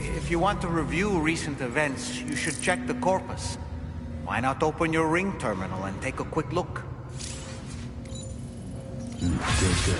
If you want to review recent events, you should check the corpus. Why not open your ring terminal and take a quick look? Good.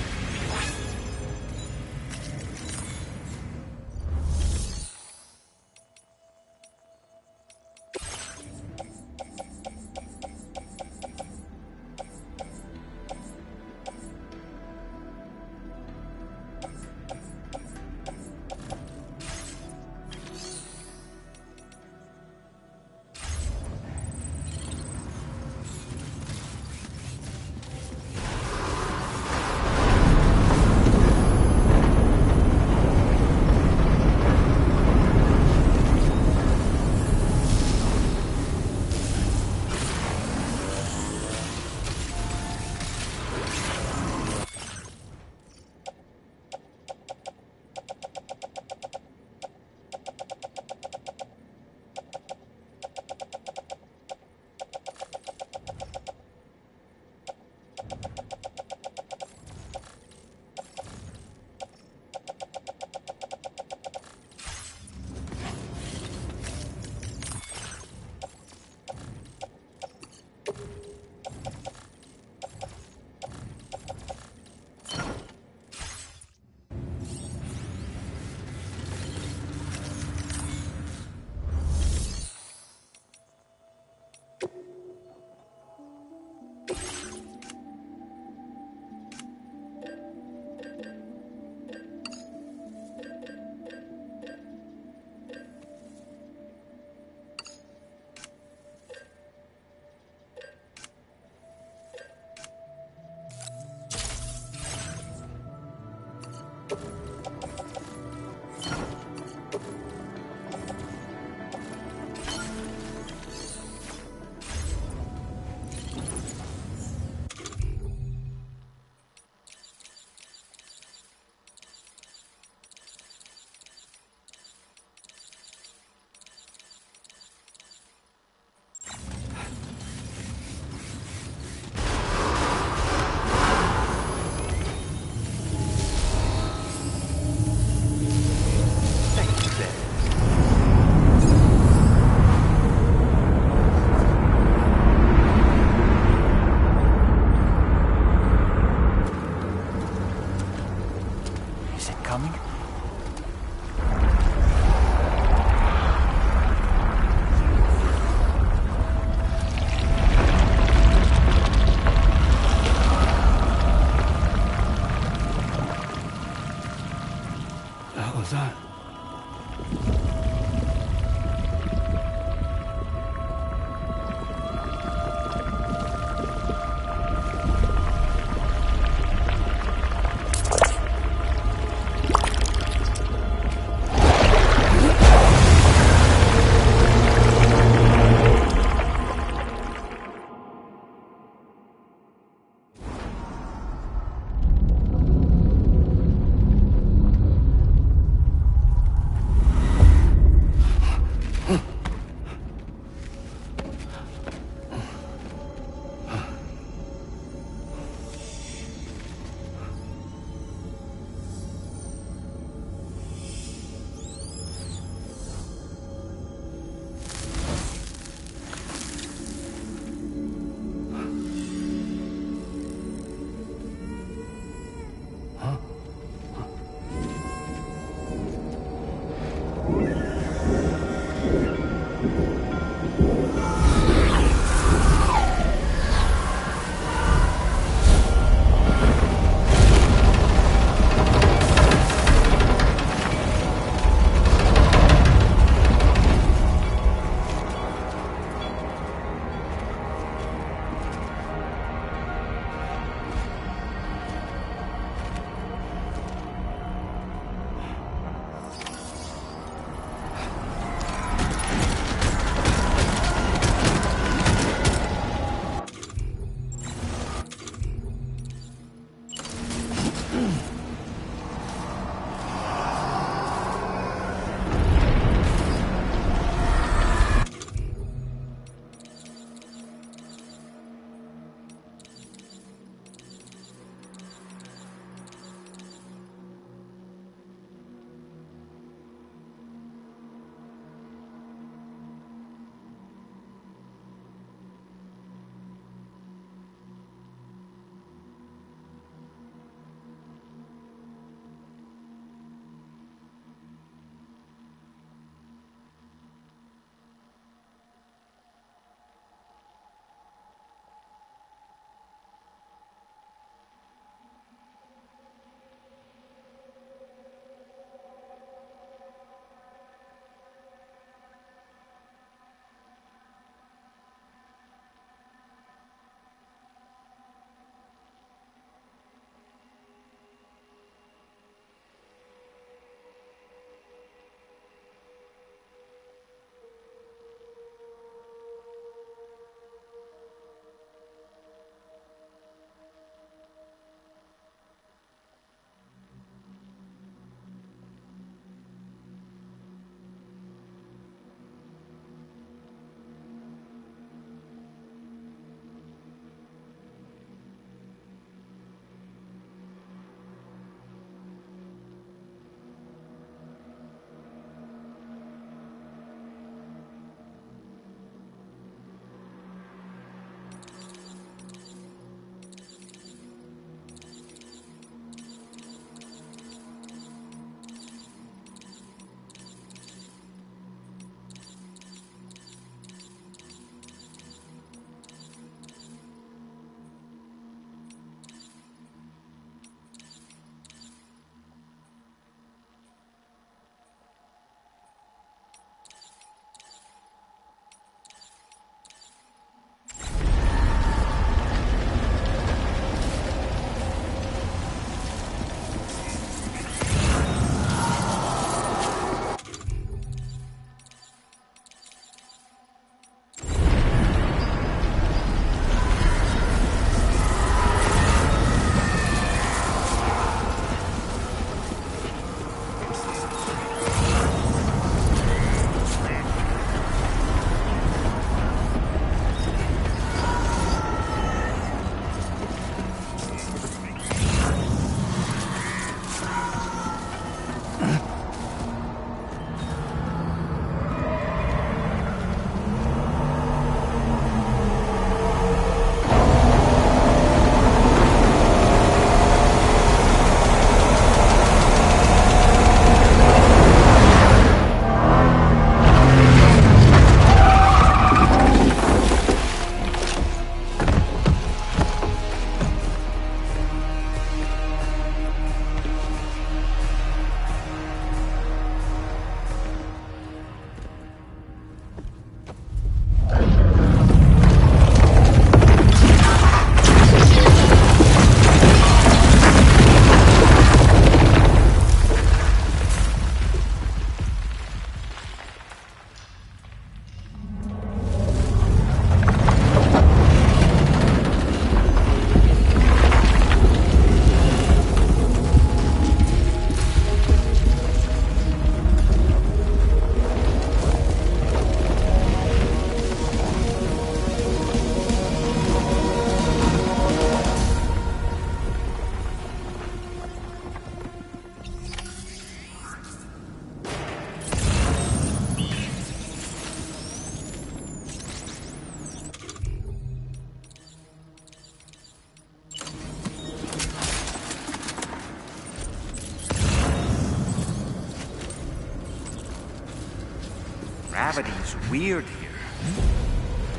gravity's weird here.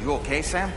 You okay, Sam?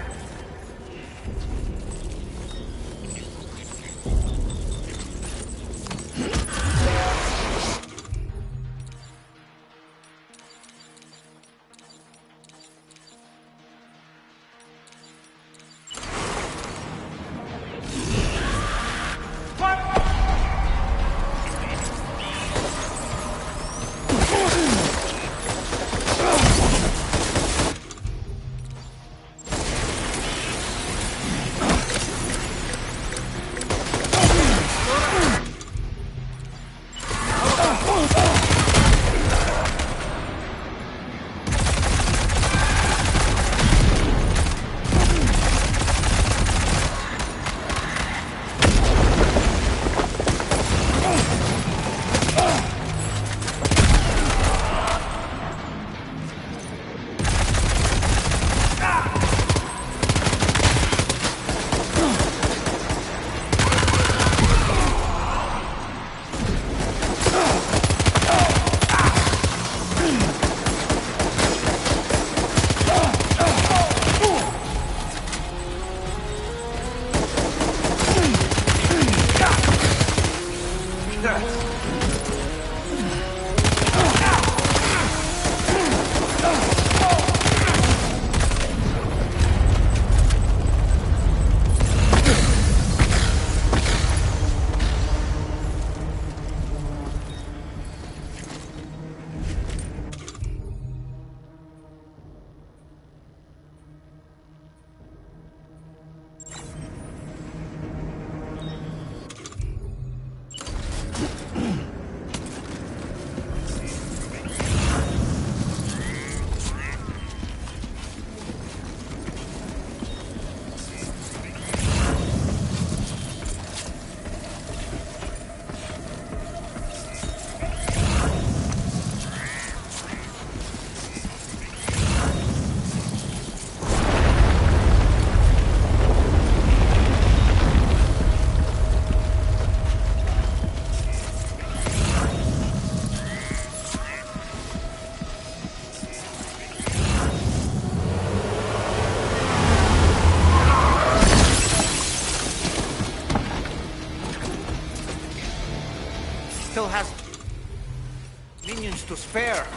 Still has minions to spare.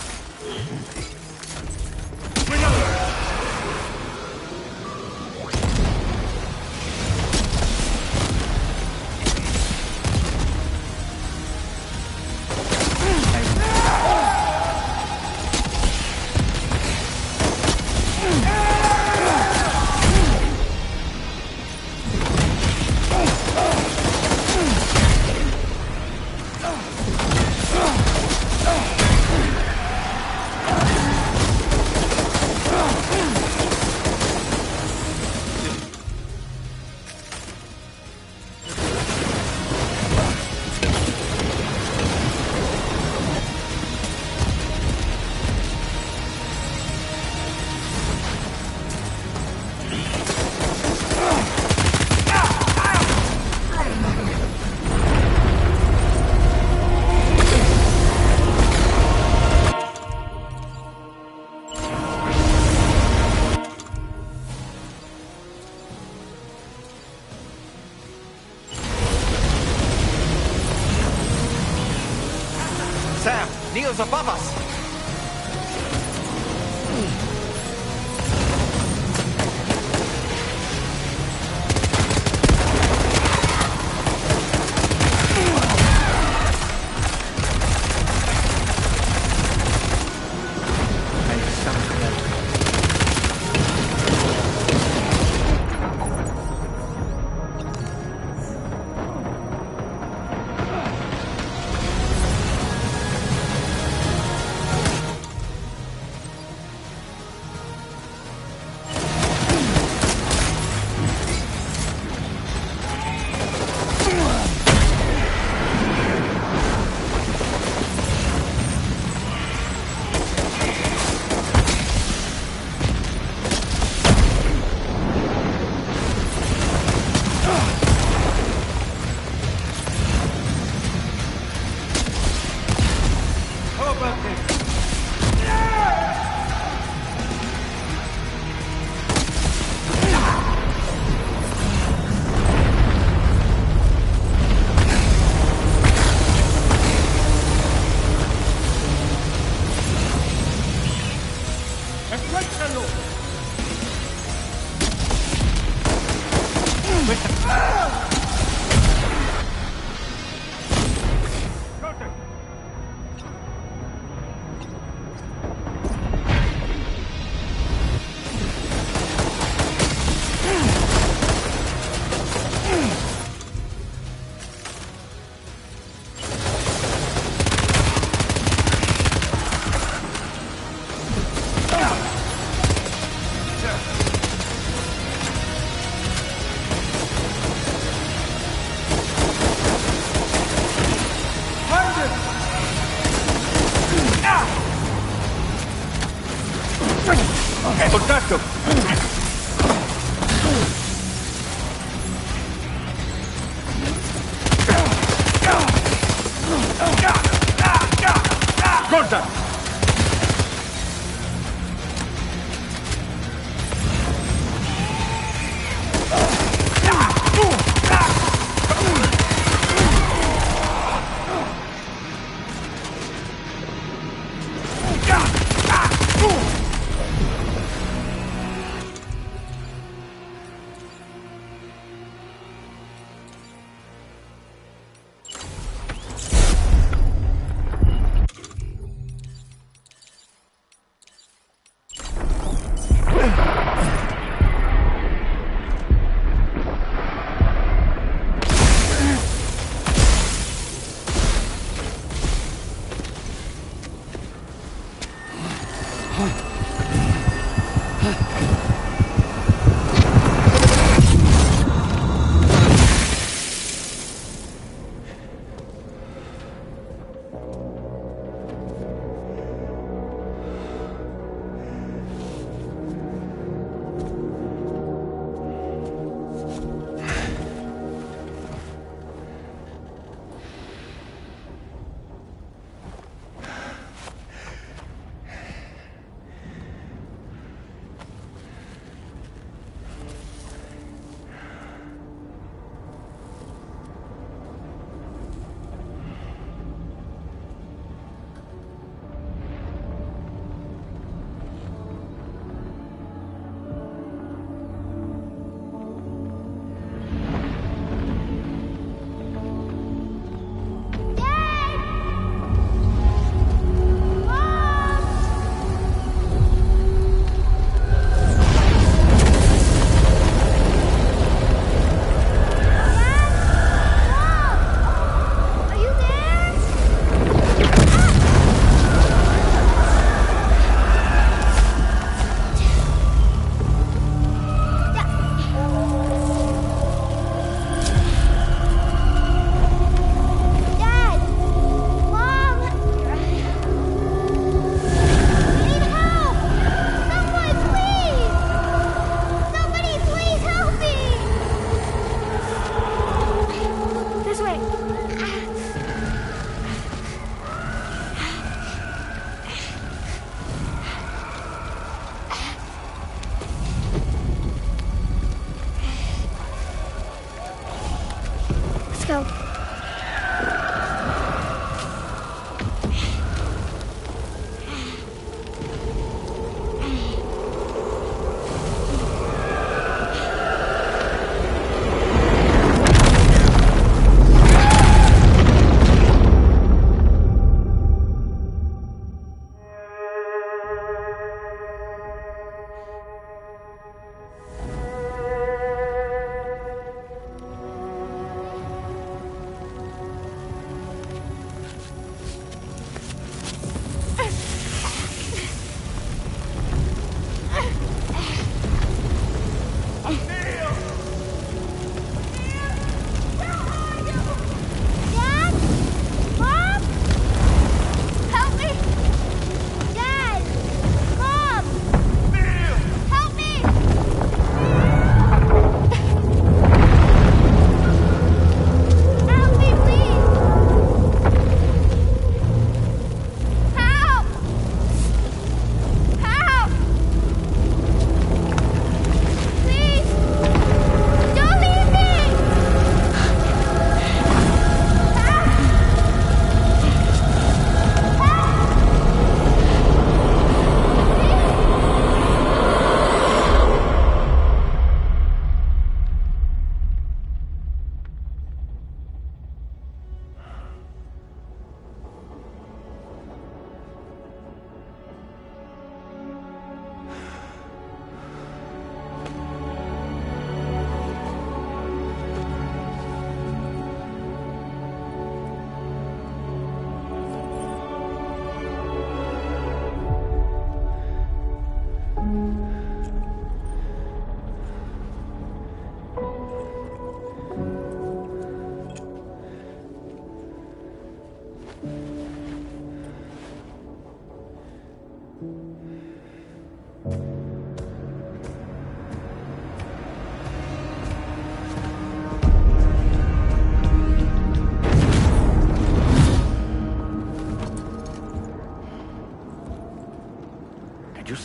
Sam, Neil's above us. Corta!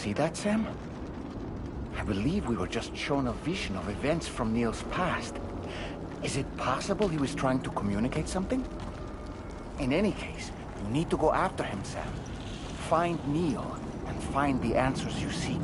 see that, Sam? I believe we were just shown a vision of events from Neil's past. Is it possible he was trying to communicate something? In any case, you need to go after him, Sam. Find Neil, and find the answers you seek.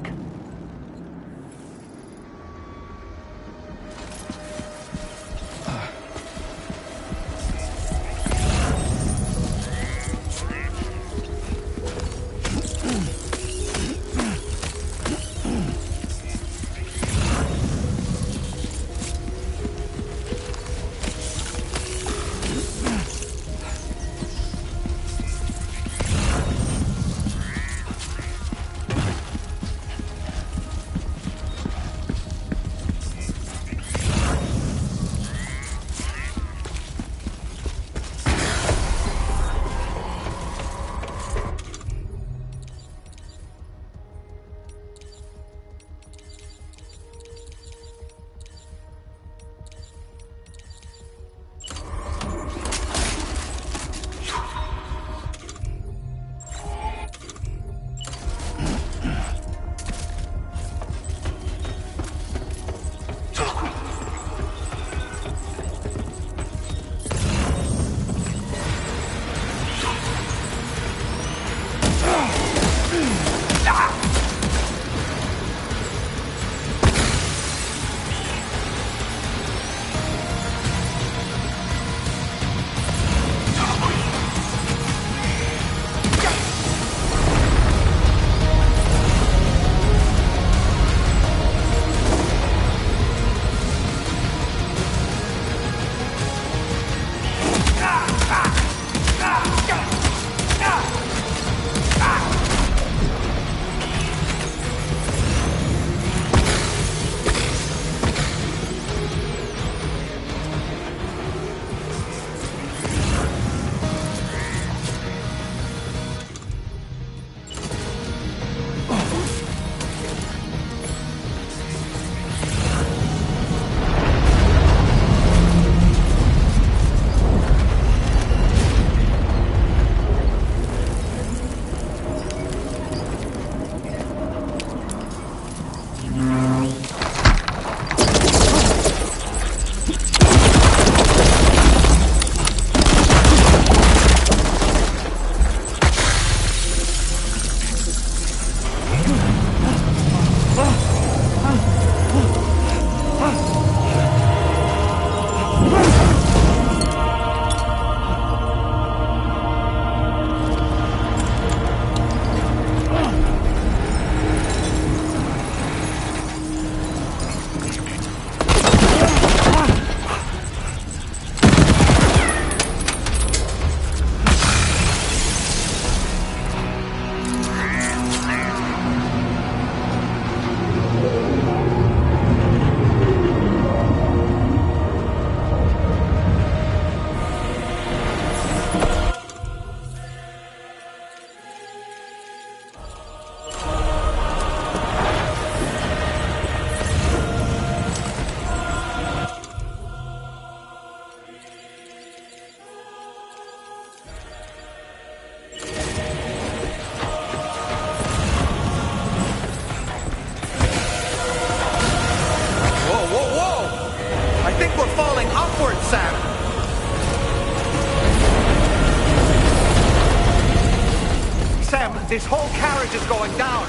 This whole carriage is going down.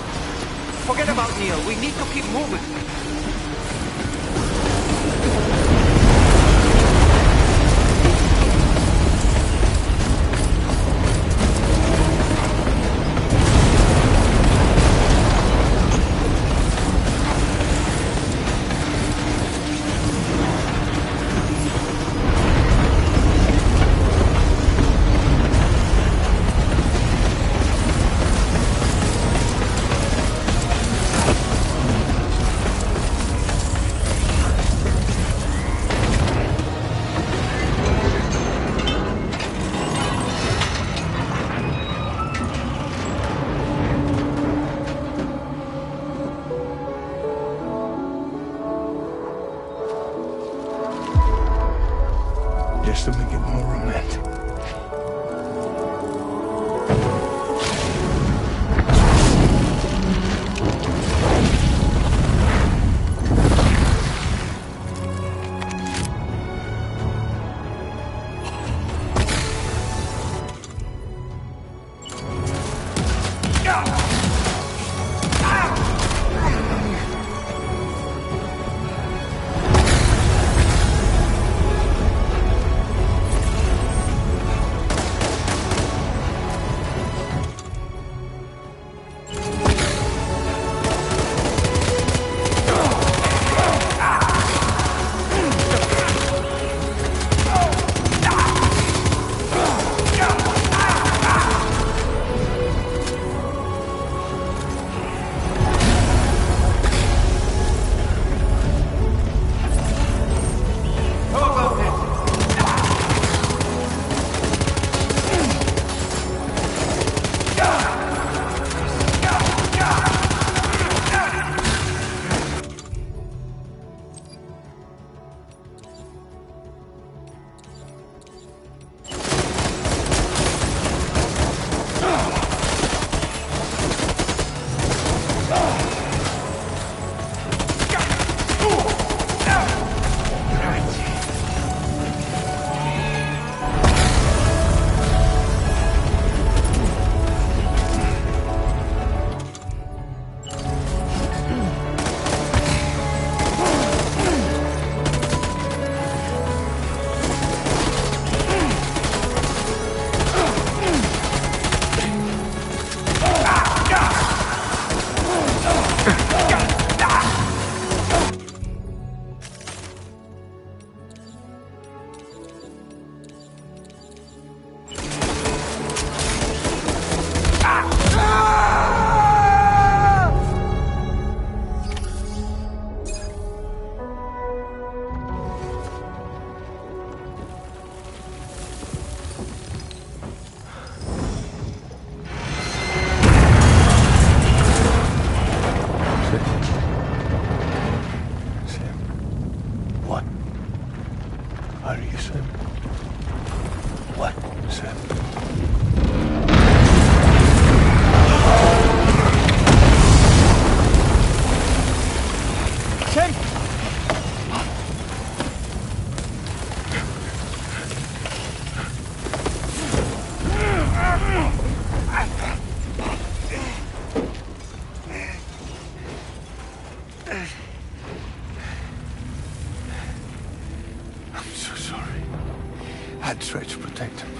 Forget about Neil. We need to keep moving. Just to make it more romantic. Sam. Sam! I'm so sorry. I tried to protect him.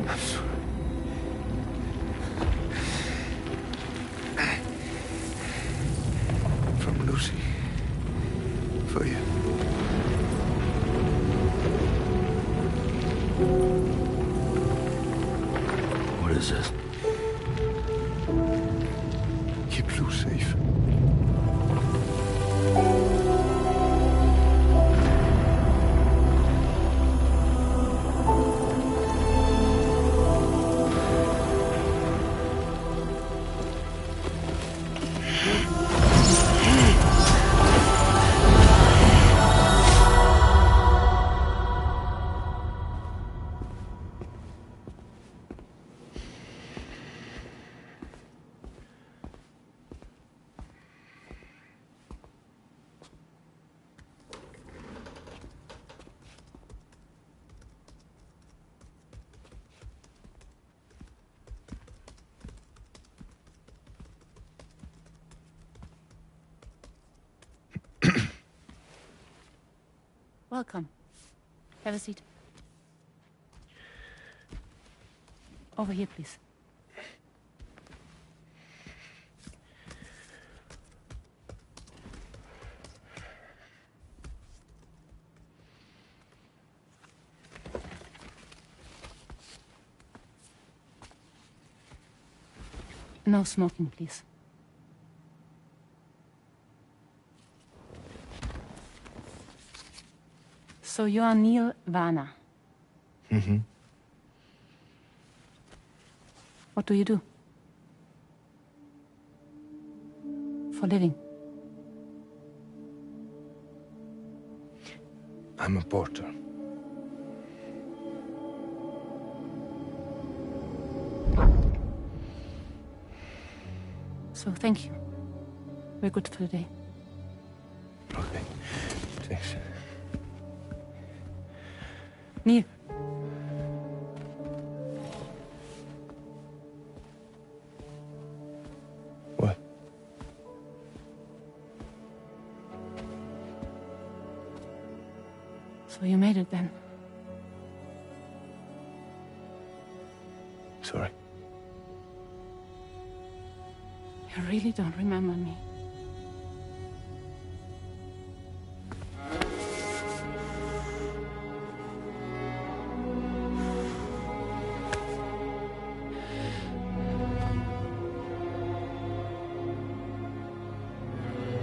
I'm sorry. From Lucy. For you. What is this? Keep Lou safe. Welcome. Have a seat. Over here, please. No smoking, please. So you are Neil Varner. Mm-hmm. What do you do? For living? I'm a porter. So thank you. We're good for the day. Okay. Thanks. Neil. What? So you made it then? Sorry. You really don't remember me.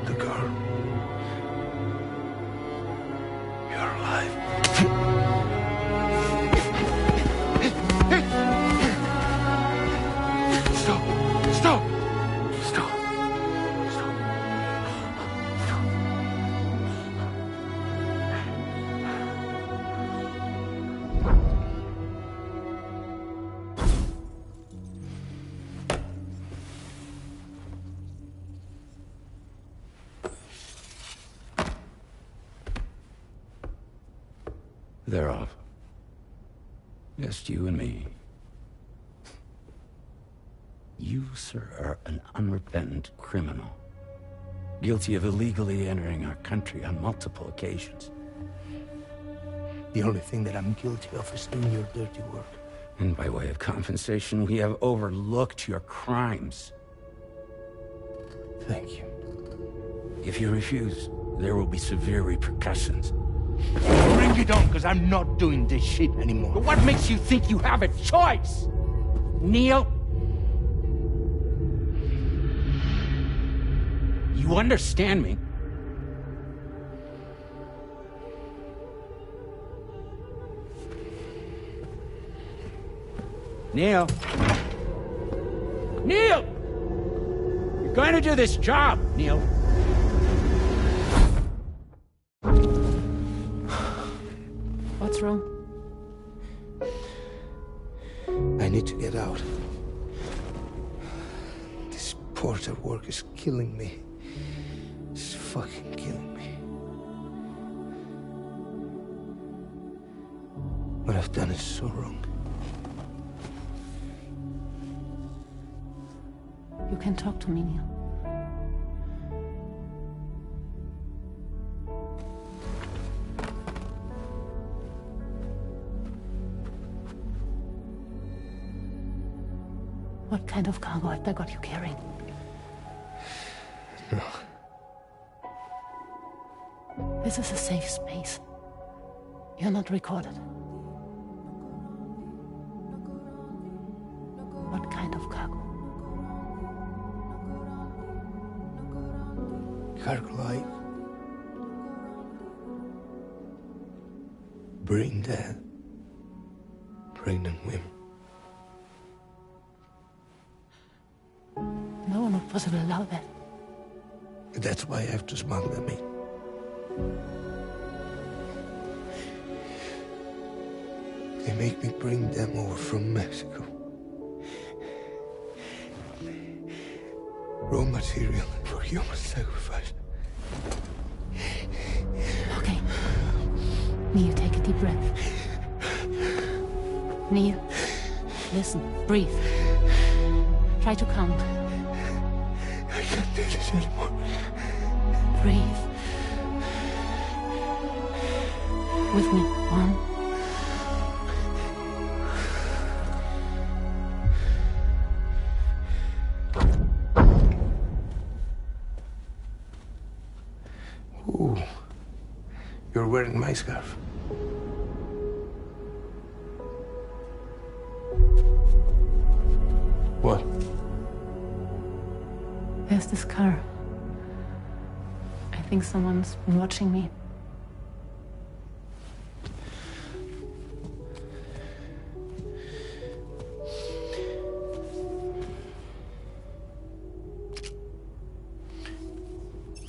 The girl. You're alive. Stop! Stop! Stop! Stop! They're off. Just you and me. You, sir, are an unrepentant criminal. Guilty of illegally entering our country on multiple occasions. The only thing that I'm guilty of is doing your dirty work. And by way of compensation, we have overlooked your crimes. Thank you. If you refuse, there will be severe repercussions. Bring it on, because I'm not doing this shit anymore. But what makes you think you have a choice? Neil? You understand me? Neil? Neil! You're going to do this job, Neil. What's wrong? need to get out. This porter work is killing me. It's fucking killing me. What I've done is so wrong. You can talk to me, Neil. What kind of cargo have they got you carrying? No. This is a safe space. You're not recorded. What kind of cargo? Cargo like brain dead, pregnant women. No one would possibly allow that. That's why I have to smuggle them in. They make me bring them over from Mexico. Raw material for human sacrifice. Okay. Neil, take a deep breath. Neil, listen, breathe. Try to count. I can't do this anymore. Breathe. With me. 1. Ooh, you're wearing my scarf. What? There's this car. I think someone's been watching me.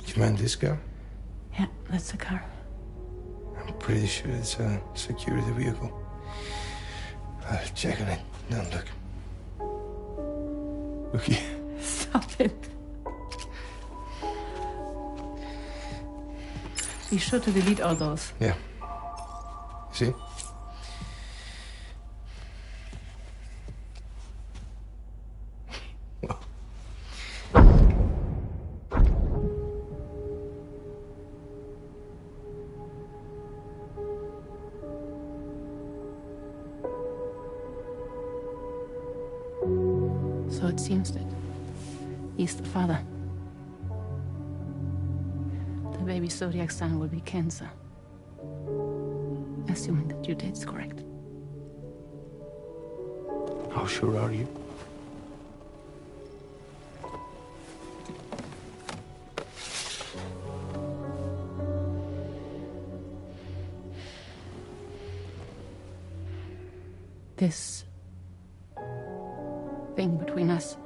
Do you mind this car? Yeah, that's the car. I'm pretty sure it's a security vehicle. I'll check on it. Now look. Look here. Stop it. Be sure to delete all those. Yeah. See? So it seems that he's the father. The baby zodiac sign will be Cancer. Assuming the due date is correct. How sure are you? This thing between us.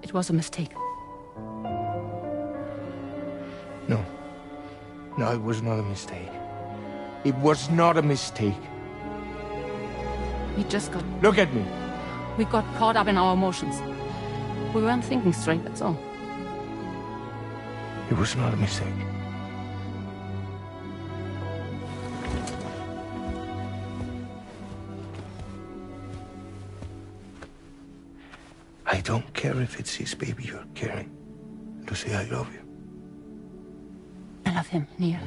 It was a mistake. No. No, it was not a mistake. It was not a mistake. We just got... Look at me. We got caught up in our emotions. We weren't thinking straight, that's all. It was not a mistake. I don't care if it's his baby you're carrying. Lucy, I love you. I love him, Neil.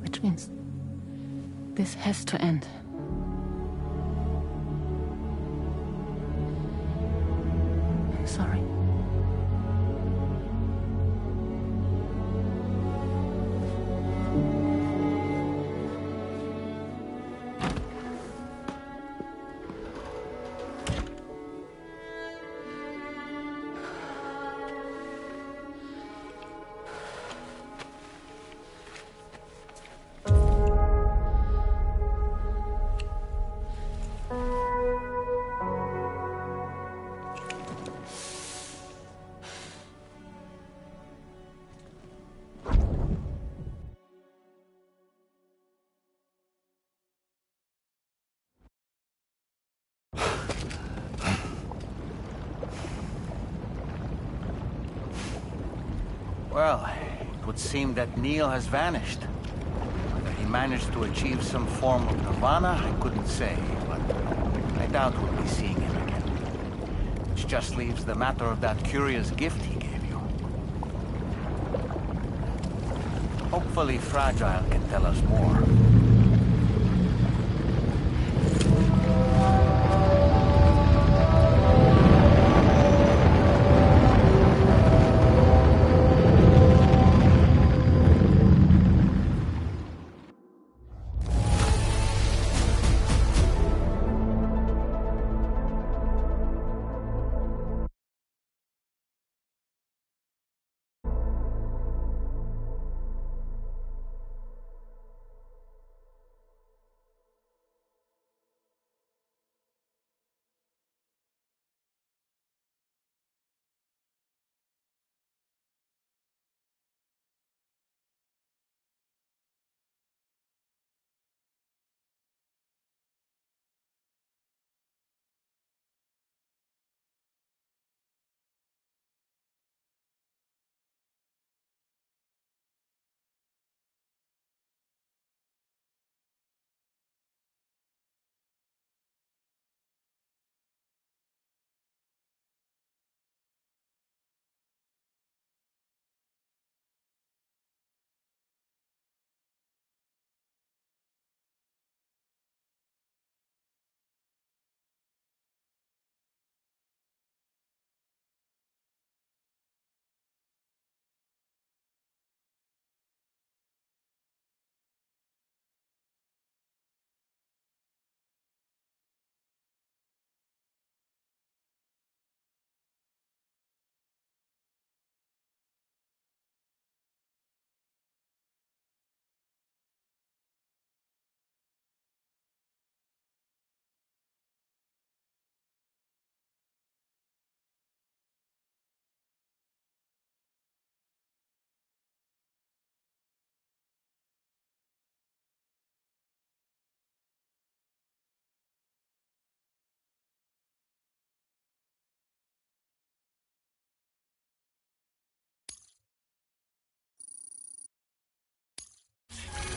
Which means this has to end. I'm sorry. Well, it would seem that Neil has vanished. Whether he managed to achieve some form of nirvana, I couldn't say, but I doubt we'll be seeing him again. Which just leaves the matter of that curious gift he gave you. Hopefully Fragile can tell us more.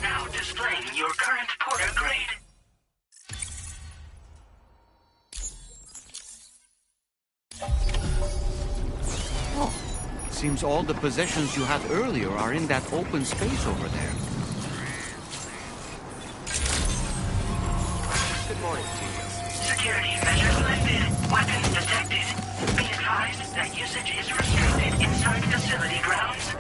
Now displaying your current Porter grade. Oh, it seems all the possessions you had earlier are in that open space over there. Good morning to you. Security measures lifted. Weapons detected. Be advised that usage is restricted inside facility grounds.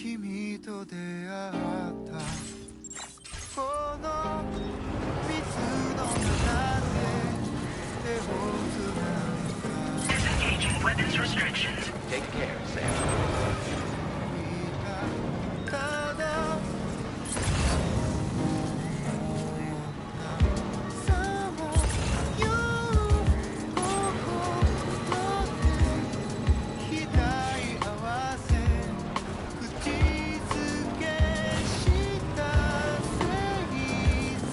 君と出会ったこの水の中で手をつないだ Disengaging weapons restrictions. Take care, Sam. たださも言う心で額合わせ口づけした正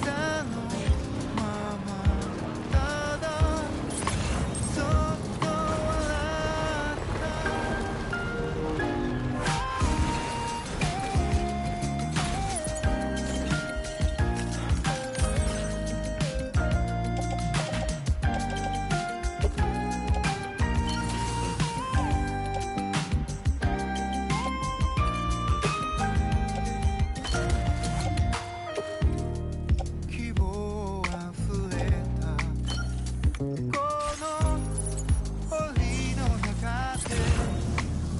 座のままただそっと笑った希望あふれたこの檻の中で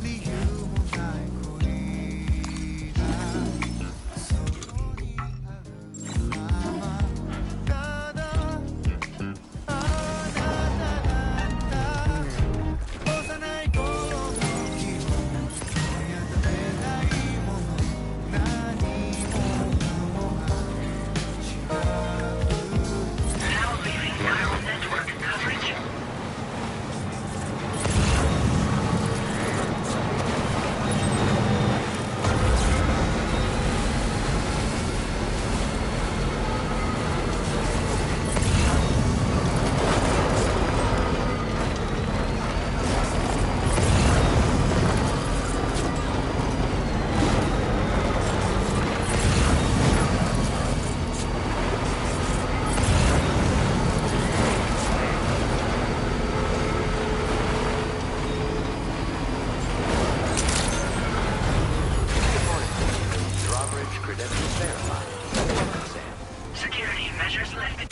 理由もない恋がそこにあるままただあなただった幼い頃の記憶や食べたいもの何もかもが違う Now leaving viral network coverage. Drawbridge credentials verified. Welcome, Sam. Security measures lifted.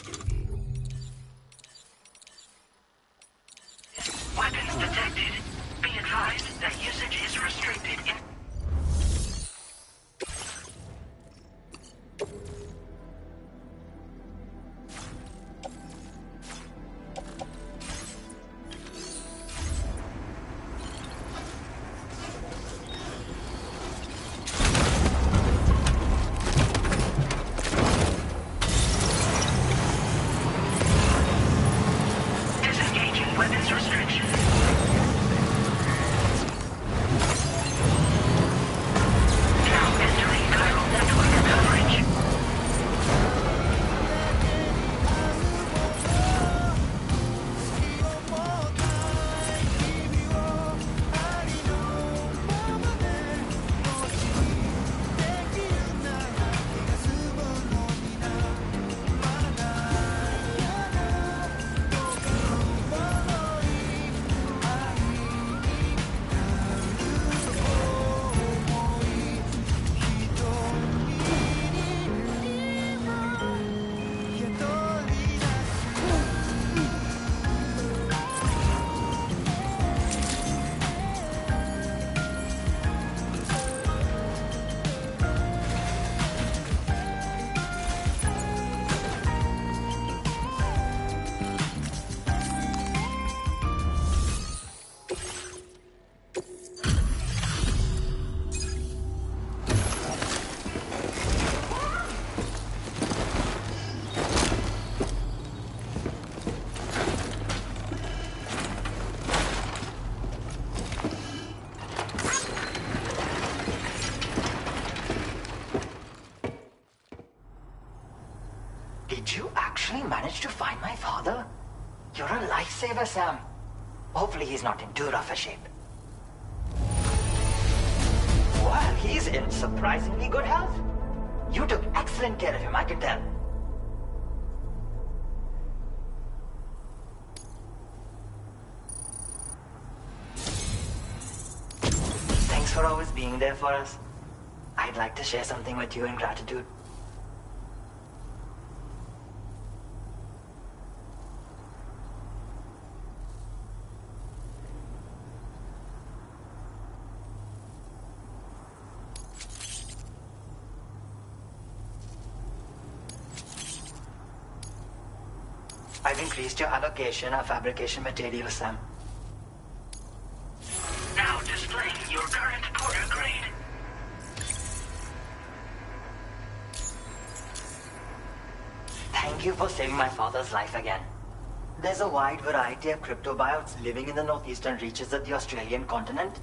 Weapons detected. Be advised that usage is restricted in... Did you actually manage to find my father? You're a lifesaver, Sam. Hopefully he's not in too rough a shape. Well, he's in surprisingly good health. You took excellent care of him, I can tell. Thanks for always being there for us. I'd like to share something with you in gratitude. I've increased your allocation of fabrication materials, Sam. Now displaying your current quarter grade. Thank you for saving my father's life again. There's a wide variety of cryptobiotes living in the northeastern reaches of the Australian continent,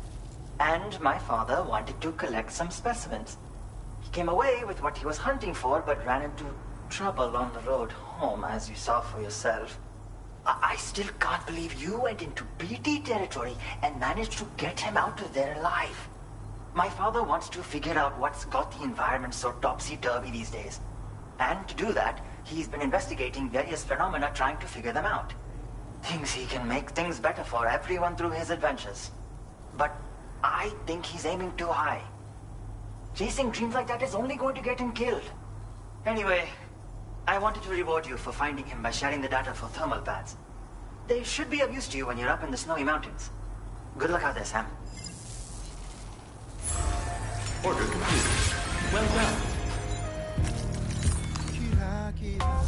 and my father wanted to collect some specimens. He came away with what he was hunting for, but ran into trouble on the road home, as you saw for yourself. I still can't believe you went into BT territory and managed to get him out of there alive. My father wants to figure out what's got the environment so topsy-turvy these days. And to do that, he's been investigating various phenomena trying to figure them out. Thinks he can make things better for everyone through his adventures. But I think he's aiming too high. Chasing dreams like that is only going to get him killed. Anyway, I wanted to reward you for finding him by sharing the data for thermal pads. They should be of use to you when you're up in the snowy mountains. Good luck out there, Sam. Order completed. Well done. 기라기라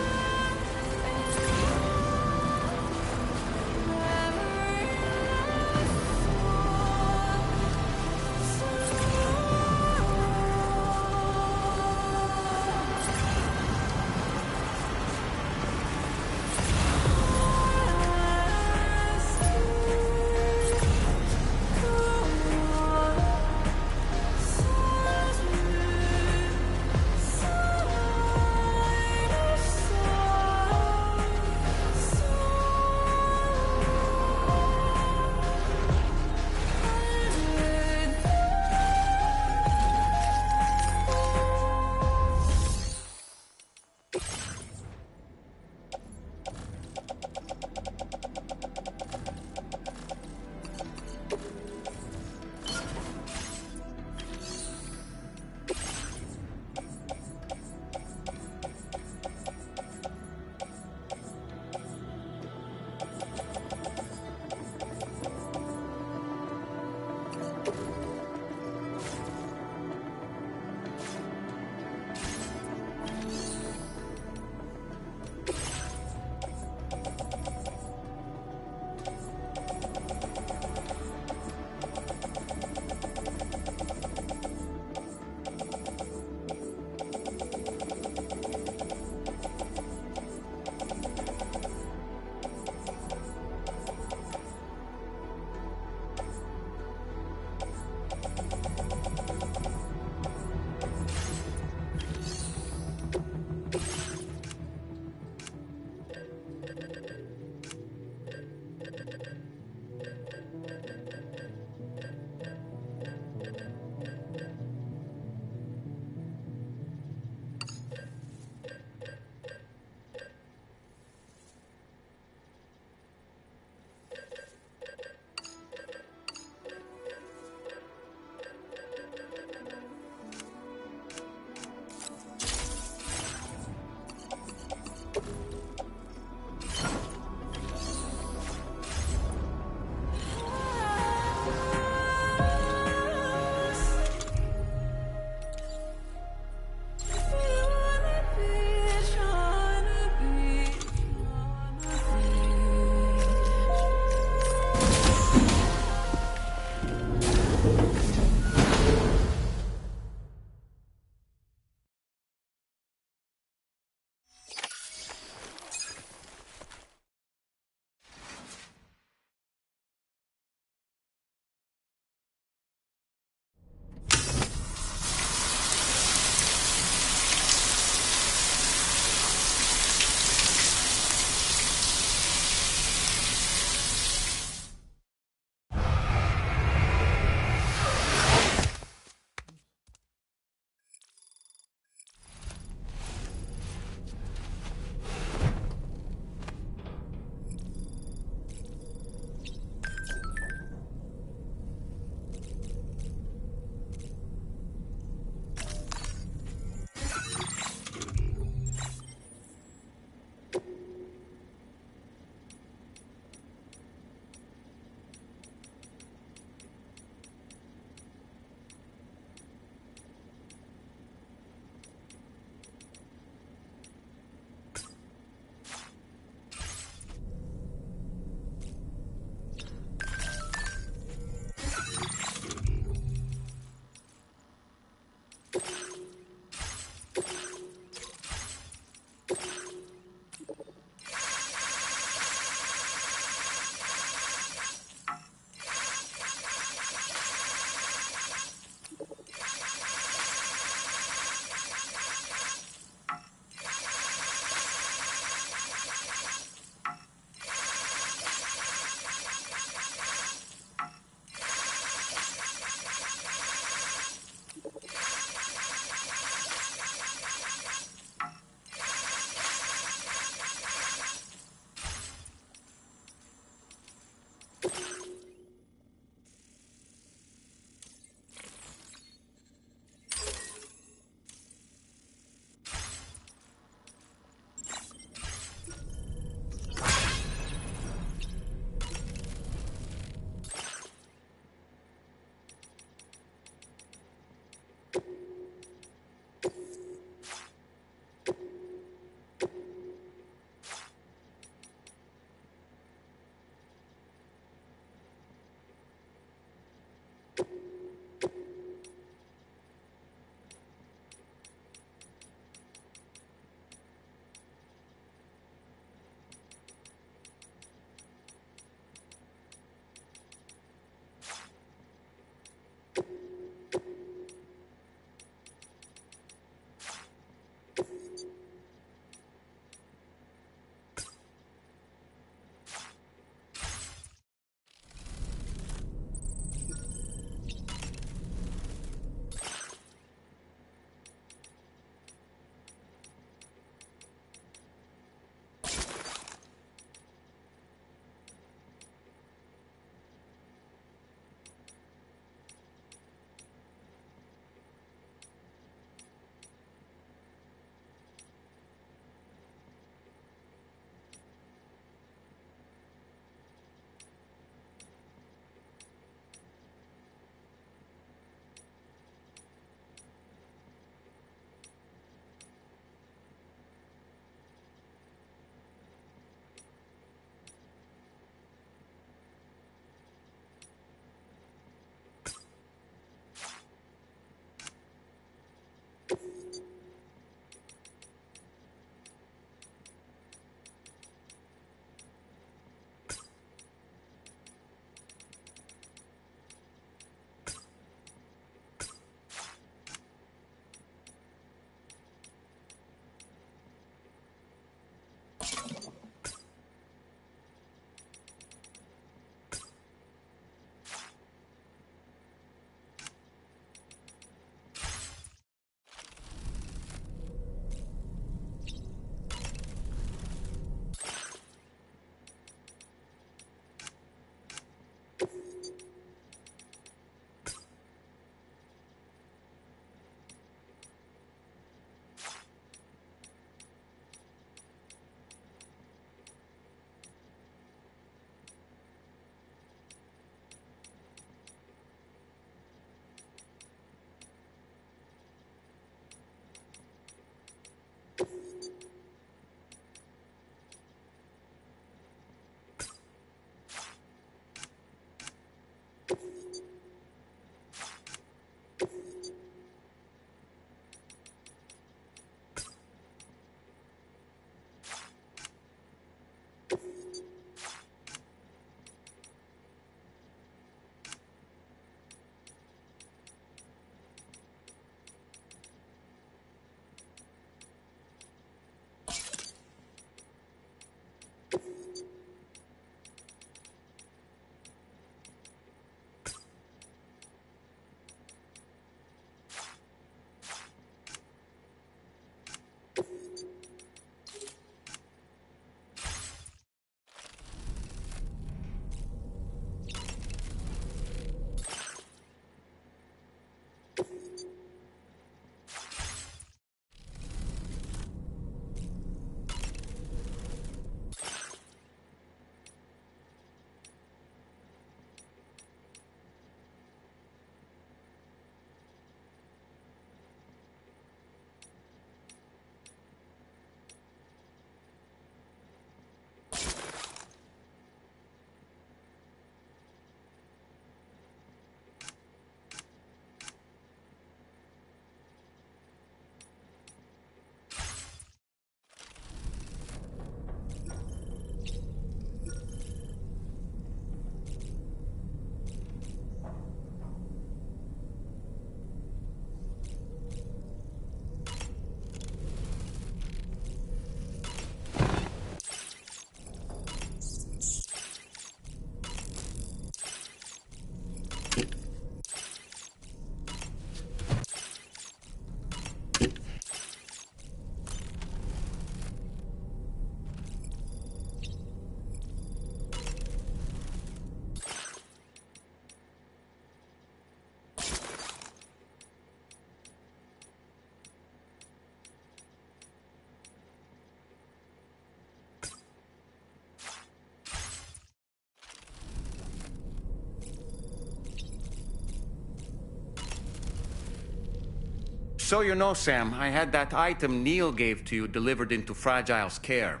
so you know, Sam, I had that item Neil gave to you delivered into Fragile's care.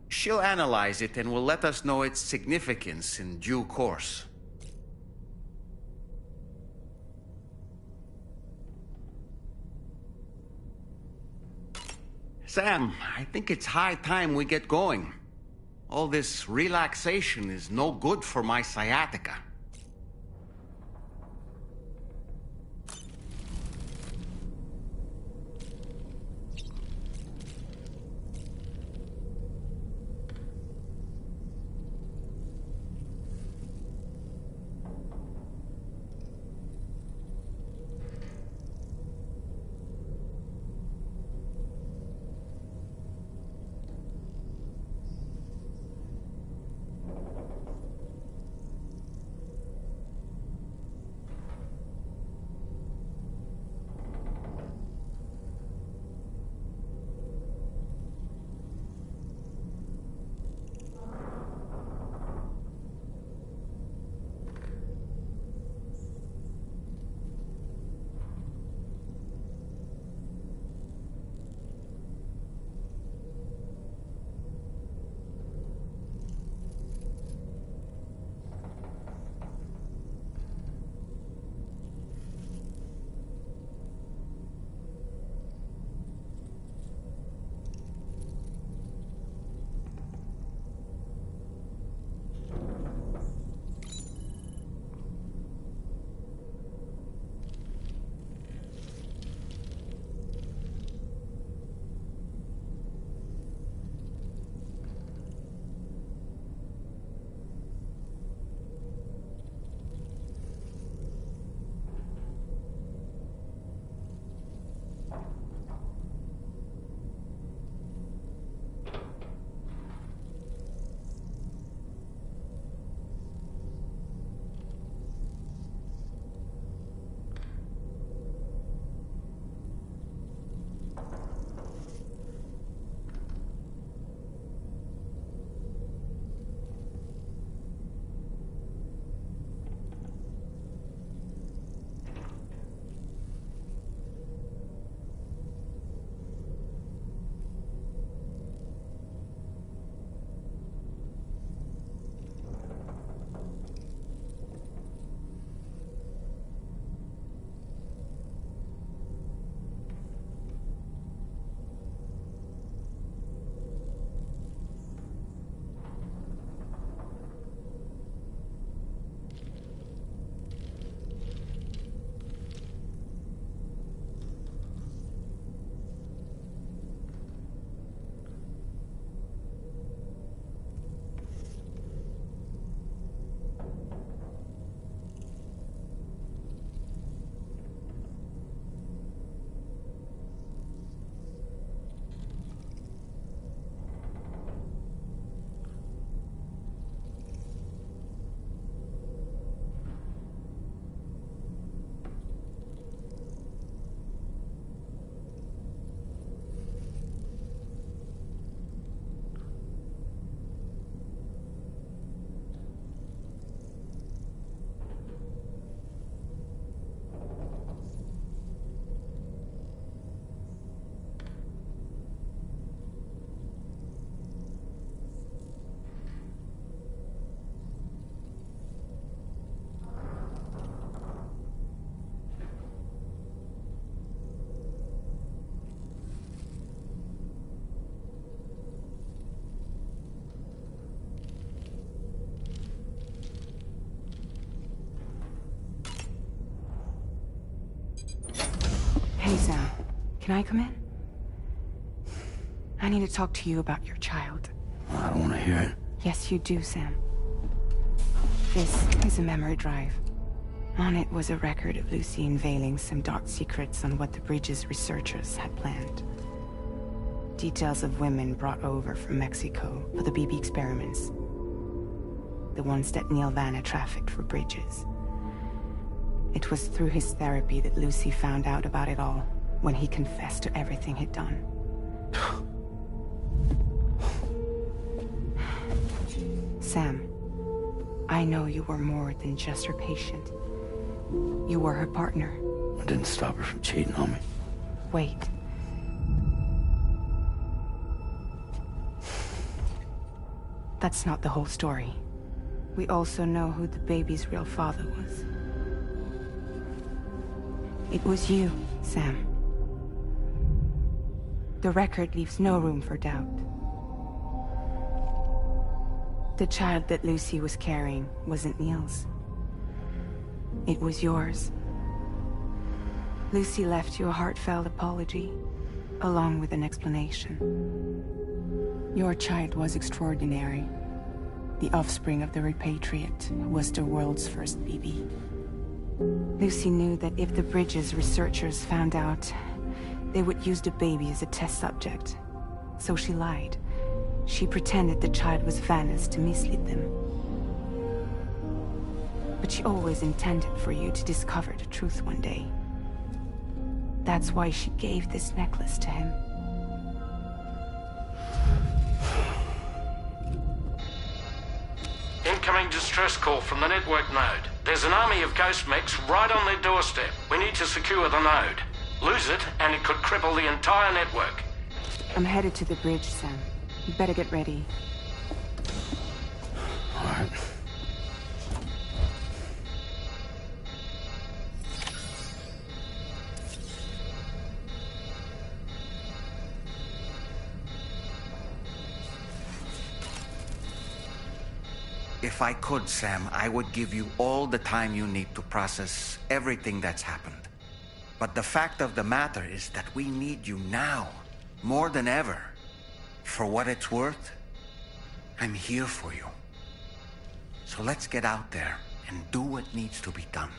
She'll analyze it and will let us know its significance in due course. Sam, I think it's high time we get going. All this relaxation is no good for my sciatica. Hey, Sam. Can I come in? I need to talk to you about your child. I don't want to hear it. Yes, you do, Sam. This is a memory drive. On it was a record of Lucy unveiling some dark secrets on what the Bridges researchers had planned. Details of women brought over from Mexico for the BB experiments. The ones that Neil Vanna trafficked for Bridges. It was through his therapy that Lucy found out about it all, when he confessed to everything he'd done. Sam, I know you were more than just her patient. You were her partner. I didn't stop her from cheating on me. wait. That's not the whole story. We also know who the baby's real father was. It was you, Sam. The record leaves no room for doubt. The child that Lucy was carrying wasn't Neil's. It was yours. Lucy left you a heartfelt apology, along with an explanation. Your child was extraordinary. The offspring of the repatriate who was the world's first BB. Lucy knew that if the Bridges researchers found out, they would use the baby as a test subject. So she lied. She pretended the child was Vanna's to mislead them. But she always intended for you to discover the truth one day. That's why she gave this necklace to him. Incoming distress call from the network node. There's an army of ghost mechs right on their doorstep. We need to secure the node. Lose it, and it could cripple the entire network. I'm headed to the bridge, Sam. You better get ready. All right. If I could, Sam, I would give you all the time you need to process everything that's happened. But the fact of the matter is that we need you now, more than ever. For what it's worth, I'm here for you. So let's get out there and do what needs to be done.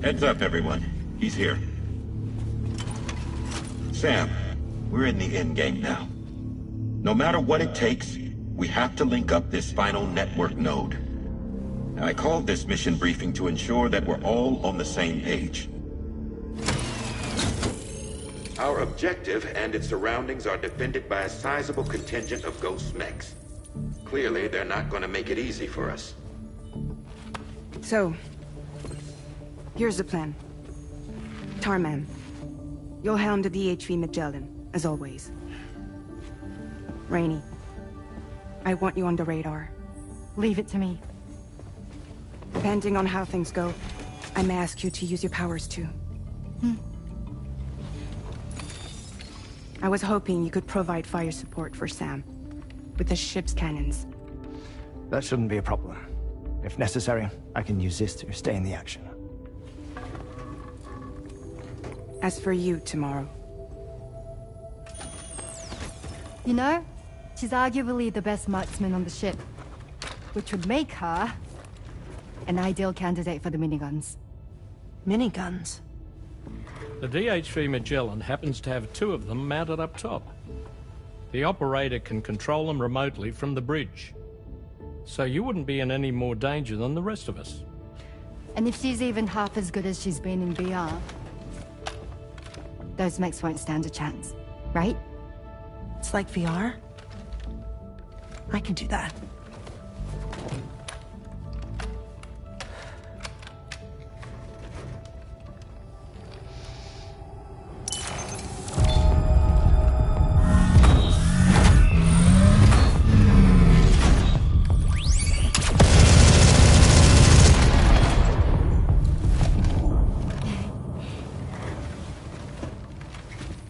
Heads up, everyone. He's here. Sam, we're in the end game now. No matter what it takes, we have to link up this final network node. I called this mission briefing to ensure that we're all on the same page. Our objective and its surroundings are defended by a sizable contingent of ghost mechs. Clearly, they're not going to make it easy for us. So, here's the plan. Tarman, you'll helm the DHV Magellan, as always. Rainey, I want you on the radar. Leave it to me. Depending on how things go, I may ask you to use your powers too. I was hoping you could provide fire support for Sam, with the ship's cannons. That shouldn't be a problem. If necessary, I can use this to stay in the action. As for you, tomorrow. You know, she's arguably the best marksman on the ship, which would make her an ideal candidate for the miniguns. Miniguns? The DHV Magellan happens to have 2 of them mounted up top. The operator can control them remotely from the bridge. So you wouldn't be in any more danger than the rest of us. And if she's even half as good as she's been in VR, those mechs won't stand a chance, right? It's like VR? I can do that.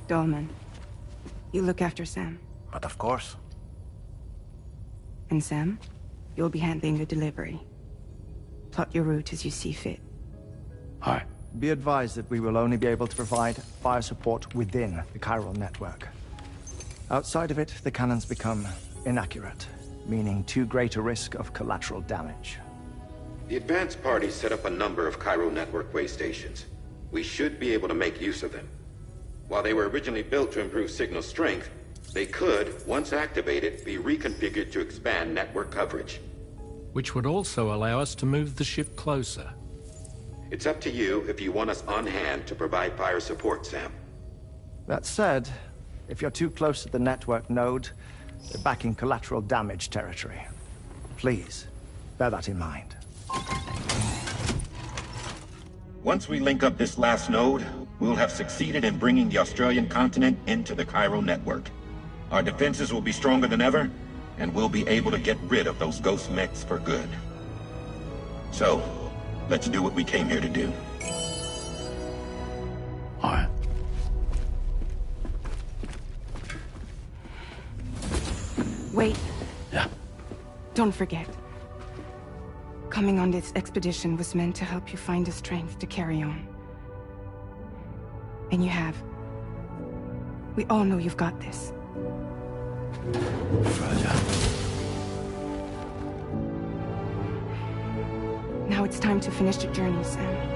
Dolman, you look after Sam. But of course. And Sam, you'll be handling the delivery. Plot your route as you see fit. All right. Be advised that we will only be able to provide fire support within the chiral network. Outside of it, the cannons become inaccurate, meaning too great a risk of collateral damage. The advanced party set up a number of chiral network way stations. We should be able to make use of them. While they were originally built to improve signal strength, They could, once activated, be reconfigured to expand network coverage. Which would also allow us to move the ship closer. It's up to you if you want us on hand to provide fire support, Sam. That said, if you're too close to the network node, you're back in collateral damage territory. Please, bear that in mind. Once we link up this last node, we'll have succeeded in bringing the Australian continent into the Cairo network. Our defenses will be stronger than ever, and we'll be able to get rid of those ghost mechs for good. So, let's do what we came here to do. All right. Wait. Yeah. Don't forget. Coming on this expedition was meant to help you find the strength to carry on. And you have. We all know you've got this. Roger. Now it's time to finish the journey, Sam.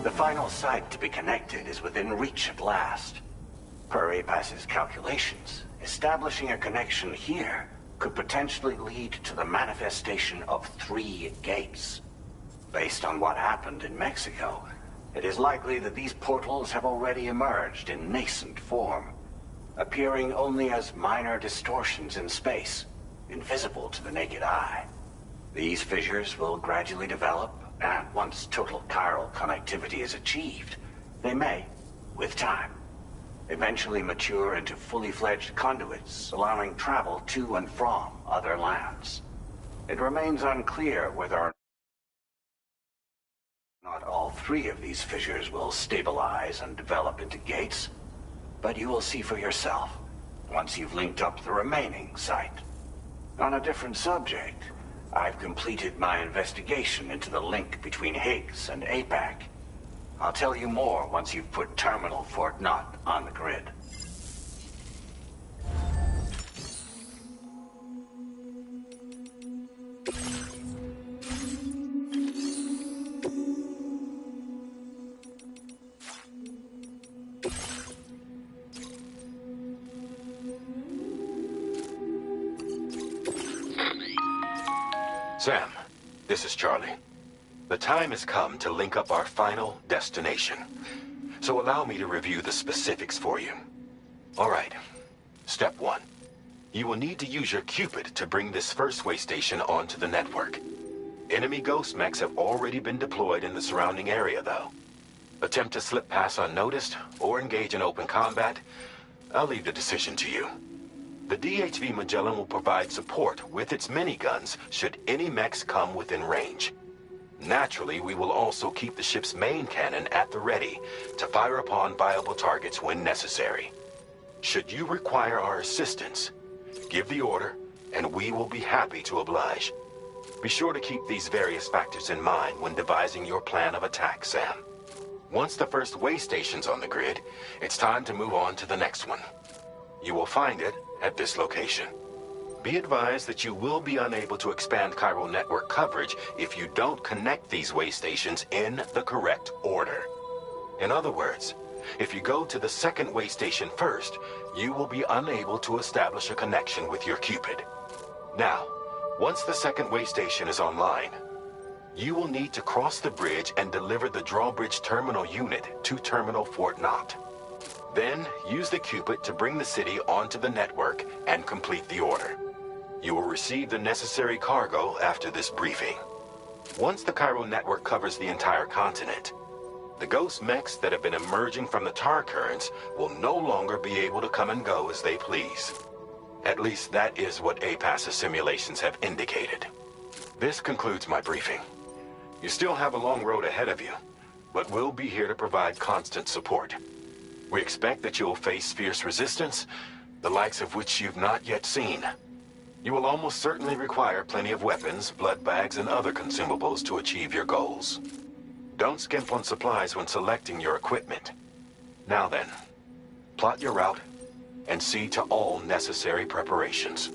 The final site to be connected is within reach at last. Per APAS's calculations, establishing a connection here could potentially lead to the manifestation of 3 gates. Based on what happened in Mexico, it is likely that these portals have already emerged in nascent form, appearing only as minor distortions in space, invisible to the naked eye. These fissures will gradually develop, and once total chiral connectivity is achieved, they may, with time, eventually mature into fully fledged conduits, allowing travel to and from other lands. It remains unclear whether or not all 3 of these fissures will stabilize and develop into gates, but you will see for yourself once you've linked up the remaining site. On a different subject, I've completed my investigation into the link between Higgs and APAC. I'll tell you more once you've put Terminal Fort Knott on the grid. Sam, this is Charlie. The time has come to link up our final destination. So allow me to review the specifics for you. All right. Step 1. You will need to use your Cupid to bring this first way station onto the network. Enemy ghost mechs have already been deployed in the surrounding area, though. Attempt to slip past unnoticed or engage in open combat, I'll leave the decision to you. The DHV Magellan will provide support with its miniguns should any mechs come within range. Naturally, we will also keep the ship's main cannon at the ready to fire upon viable targets when necessary. Should you require our assistance, give the order, and we will be happy to oblige. Be sure to keep these various factors in mind when devising your plan of attack, Sam. Once the first way station's on the grid, it's time to move on to the next one. You will find it at this location. Be advised that you will be unable to expand chiral network coverage if you don't connect these way stations in the correct order. In other words, if you go to the second way station first, you will be unable to establish a connection with your Cupid. Now, once the second way station is online, you will need to cross the bridge and deliver the drawbridge terminal unit to Terminal Fort Knott. Then, use the Cupid to bring the city onto the network and complete the order. You will receive the necessary cargo after this briefing. Once the chiral network covers the entire continent, the ghost mechs that have been emerging from the tar currents will no longer be able to come and go as they please. At least that is what APAS's simulations have indicated. This concludes my briefing. You still have a long road ahead of you, but we'll be here to provide constant support. We expect that you will face fierce resistance, the likes of which you've not yet seen. You will almost certainly require plenty of weapons, blood bags, and other consumables to achieve your goals. Don't skimp on supplies when selecting your equipment. Now then, plot your route and see to all necessary preparations.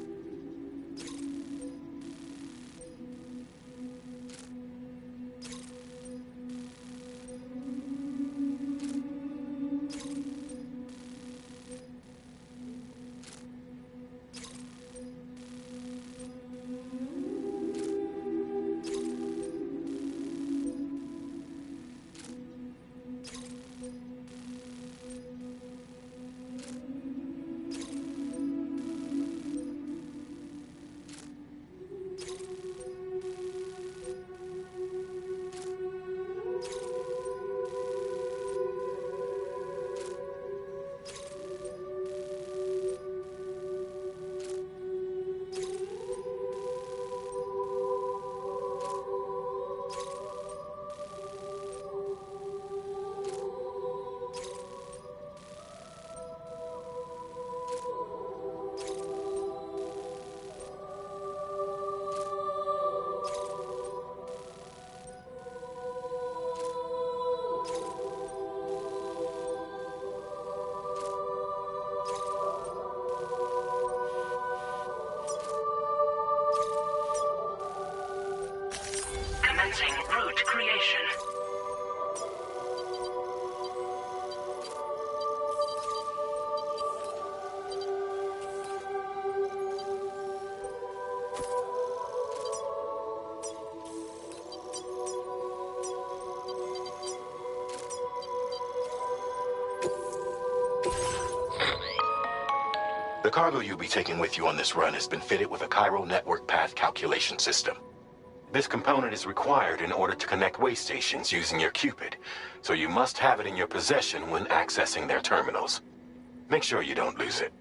Commencing route creation. The cargo you'll be taking with you on this run has been fitted with a chiral network path calculation system. This component is required in order to connect way stations using your Cupid, so you must have it in your possession when accessing their terminals. Make sure you don't lose it.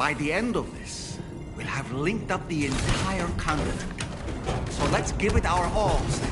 By the end of this, we'll have linked up the entire continent. So let's give it our all, Sam.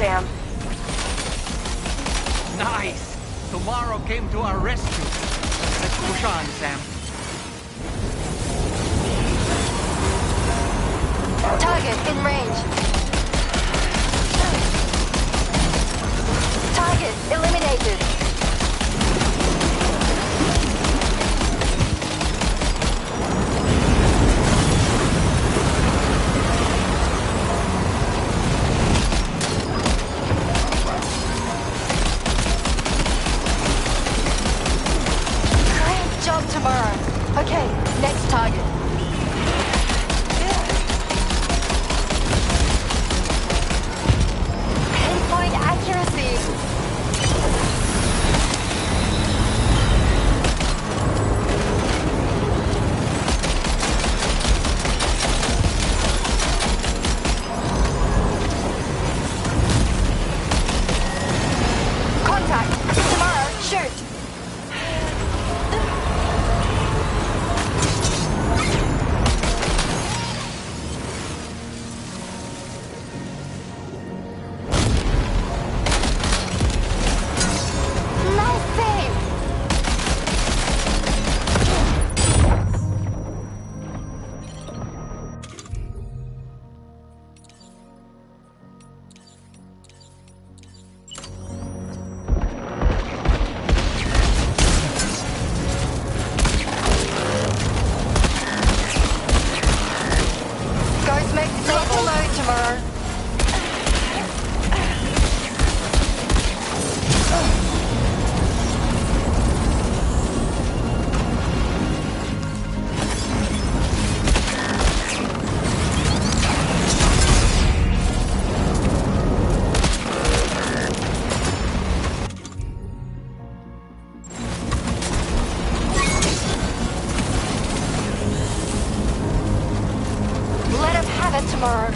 Sam. Nice! Tomorrow came to our rescue. Let's push on, Sam. Target in range. Target eliminated. Great job tomorrow. Okay, next target. Pinpoint accuracy. Contact. Tomorrow, shoot. Nice save. Guys, make the double load tomorrow. Let him have it tomorrow.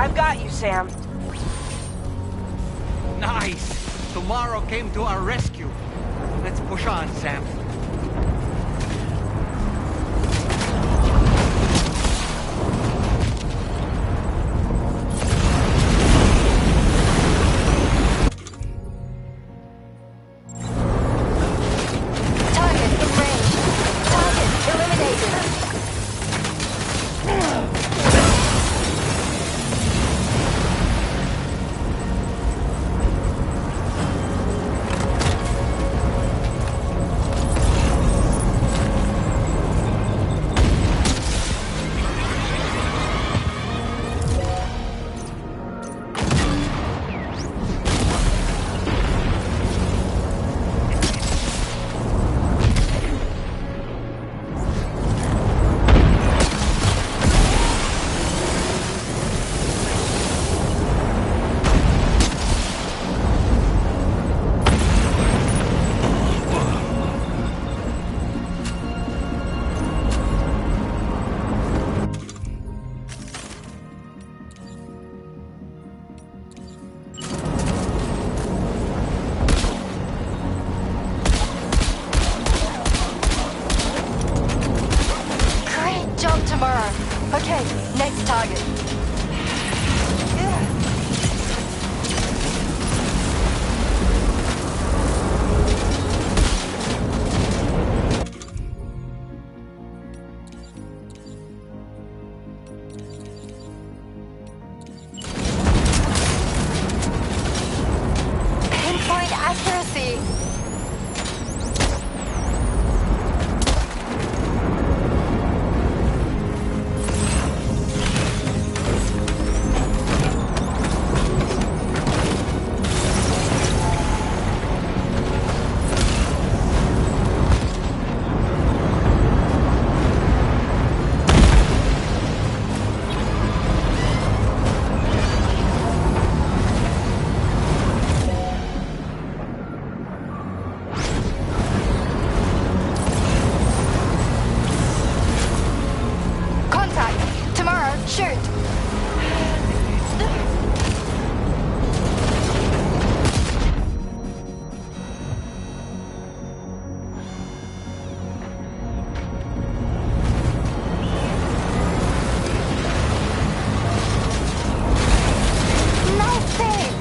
I've got you, Sam. Nice! Tomorrow came to our rescue. Let's push on, Sam. Okay, next target. Pinpoint accuracy. Shoot! Nice save!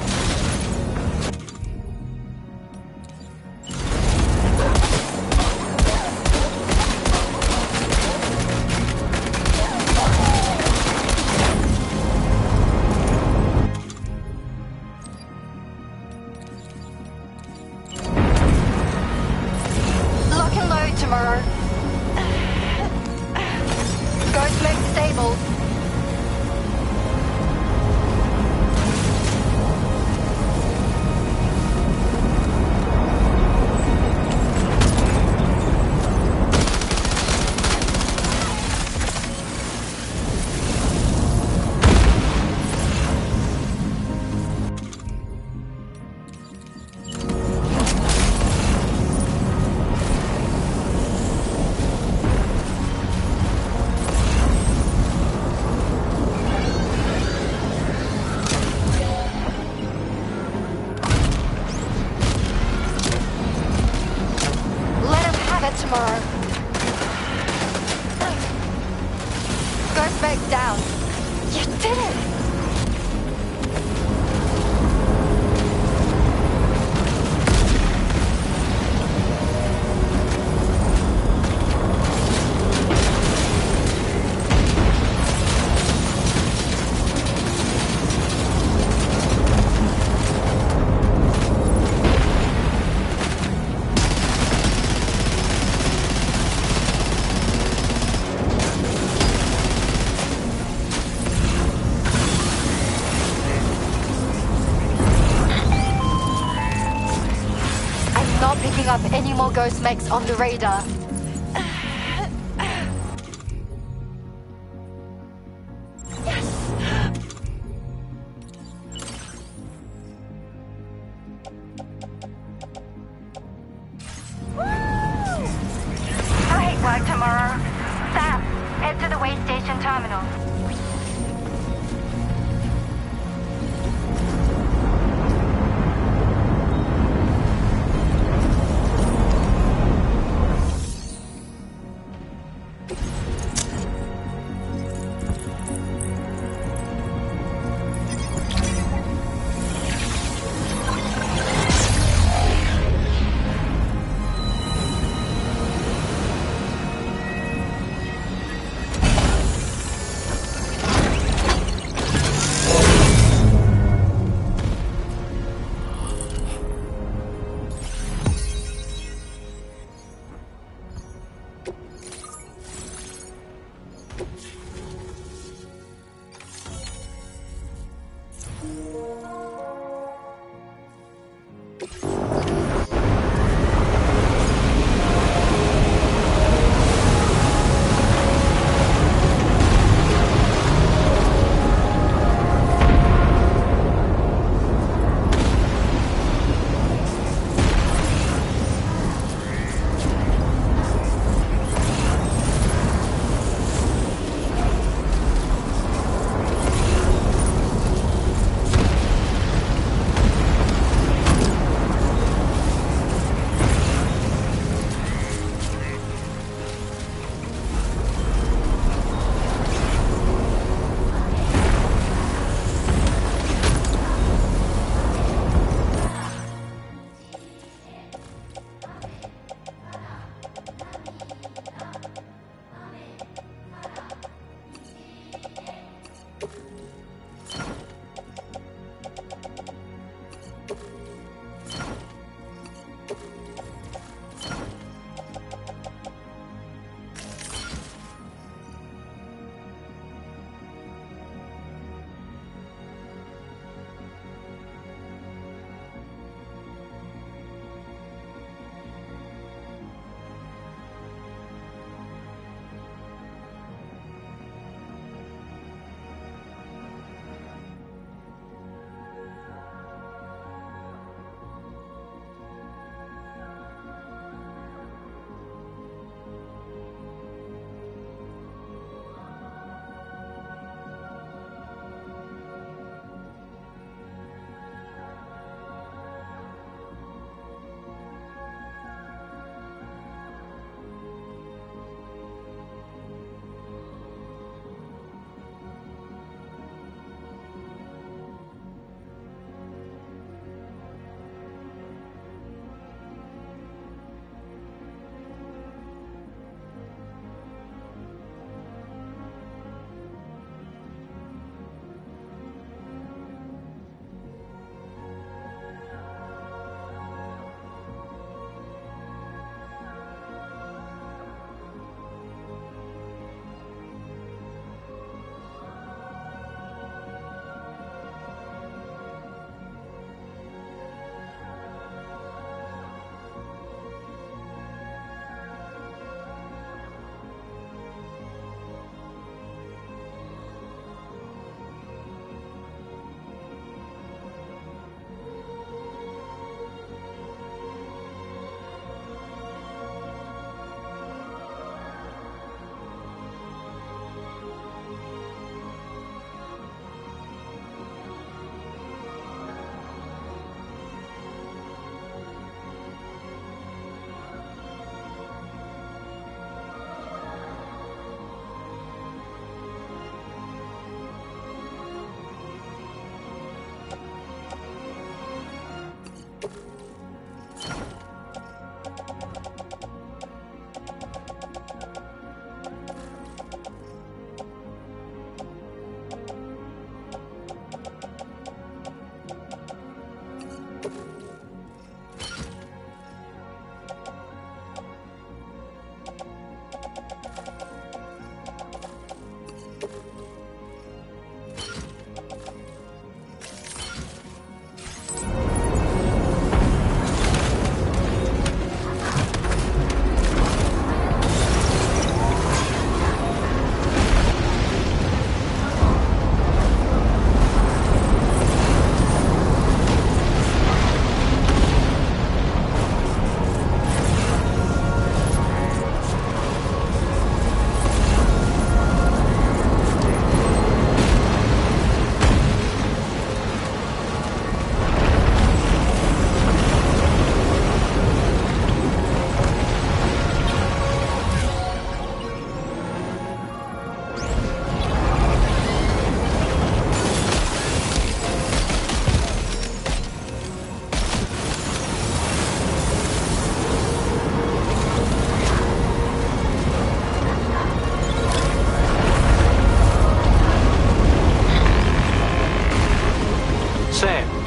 Tomorrow. Ghost mech disabled. Tomorrow. Ghost mech down. You did it! Not picking up any more ghost mechs on the radar. Yes! Great work, Tomorrow. Sam, head to the way station terminal.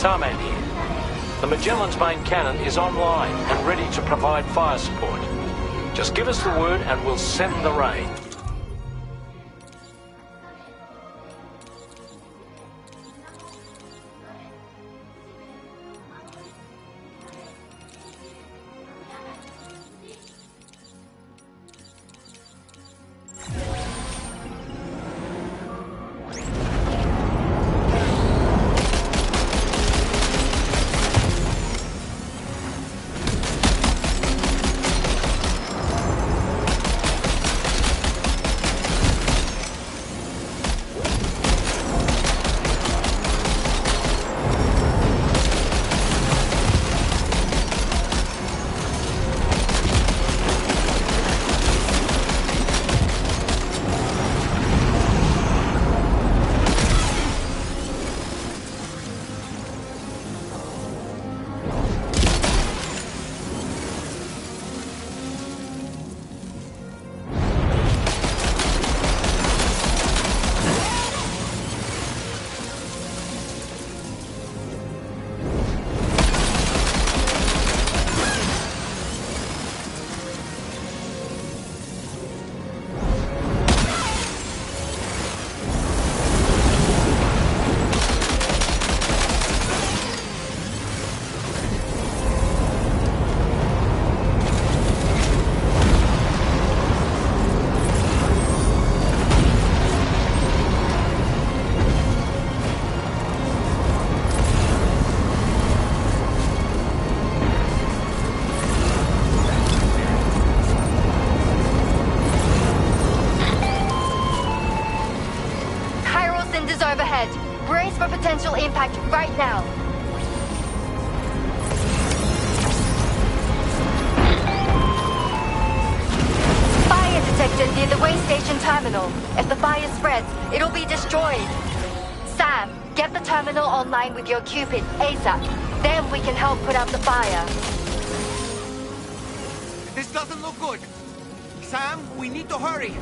Tarman here. The Magellan's main cannon is online and ready to provide fire support. Just give us the word and we'll send the rain. overhead. Brace for potential impact right now. Fire detected near the way station terminal. If the fire spreads, it'll be destroyed. Sam, get the terminal online with your Cupid ASAP. Then we can help put out the fire. This doesn't look good. Sam, we need to hurry.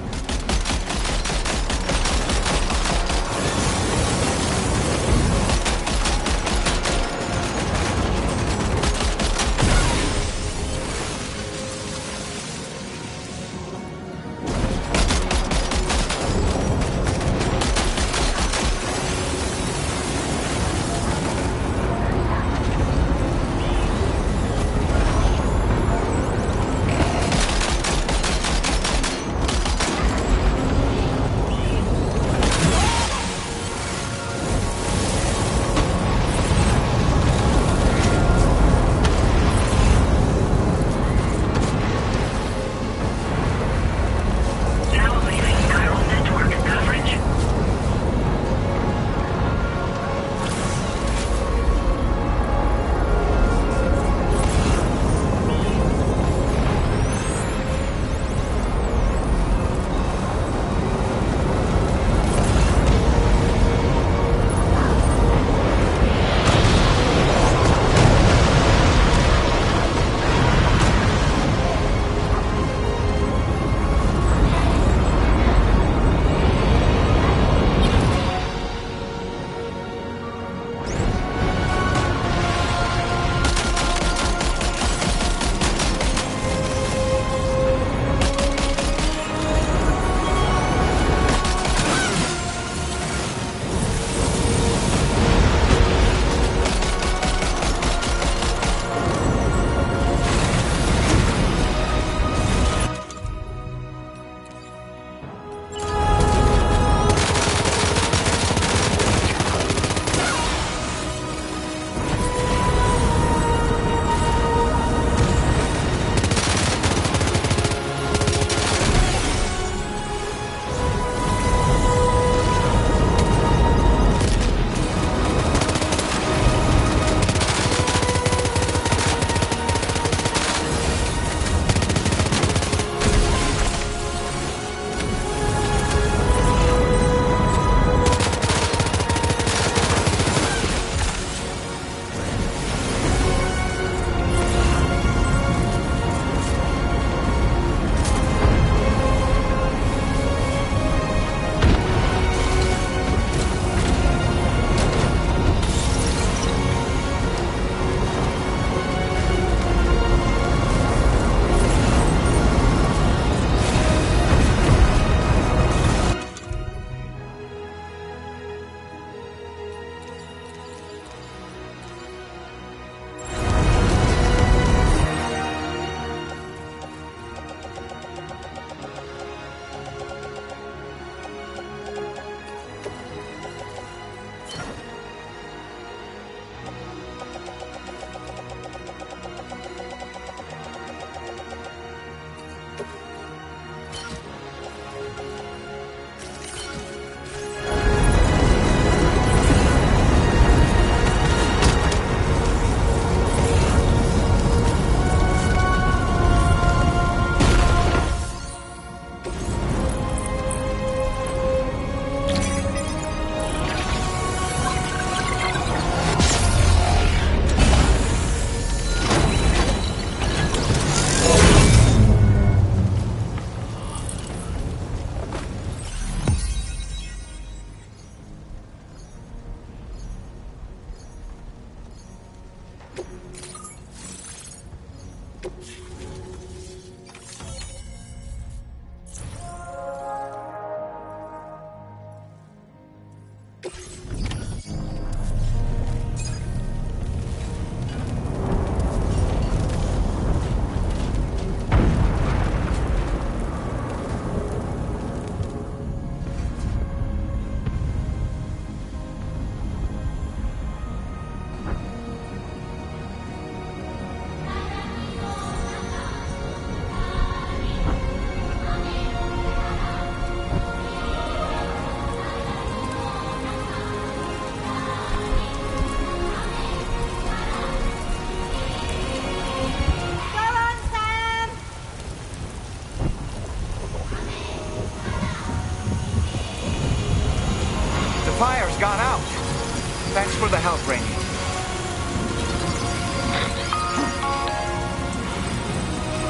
Thanks for the help, Rainey.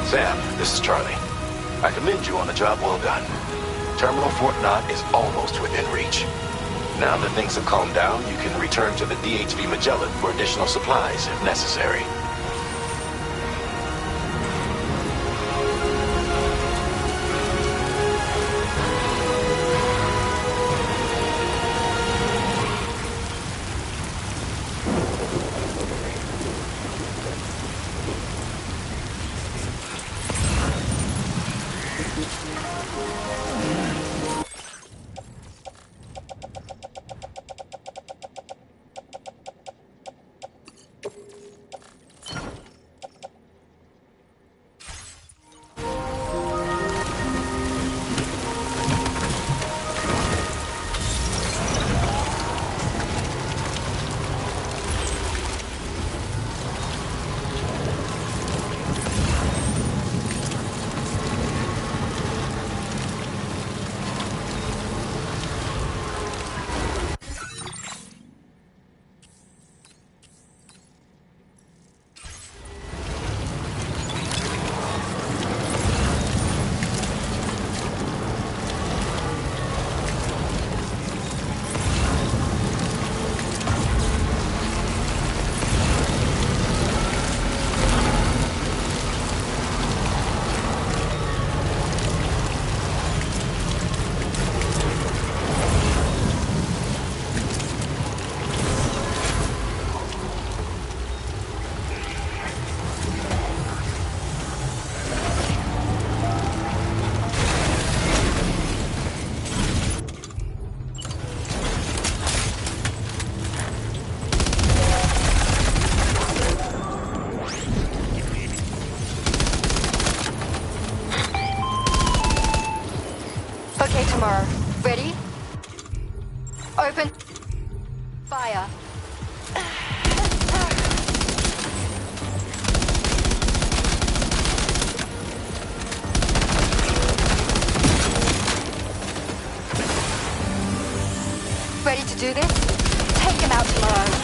Sam, this is Charlie. I commend you on a job well done. Terminal Fort Knott is almost within reach. Now that things have calmed down, you can return to the DHV Magellan for additional supplies if necessary. Okay, Tamara. Ready? Open. Fire. Ready to do this? Take him out tomorrow.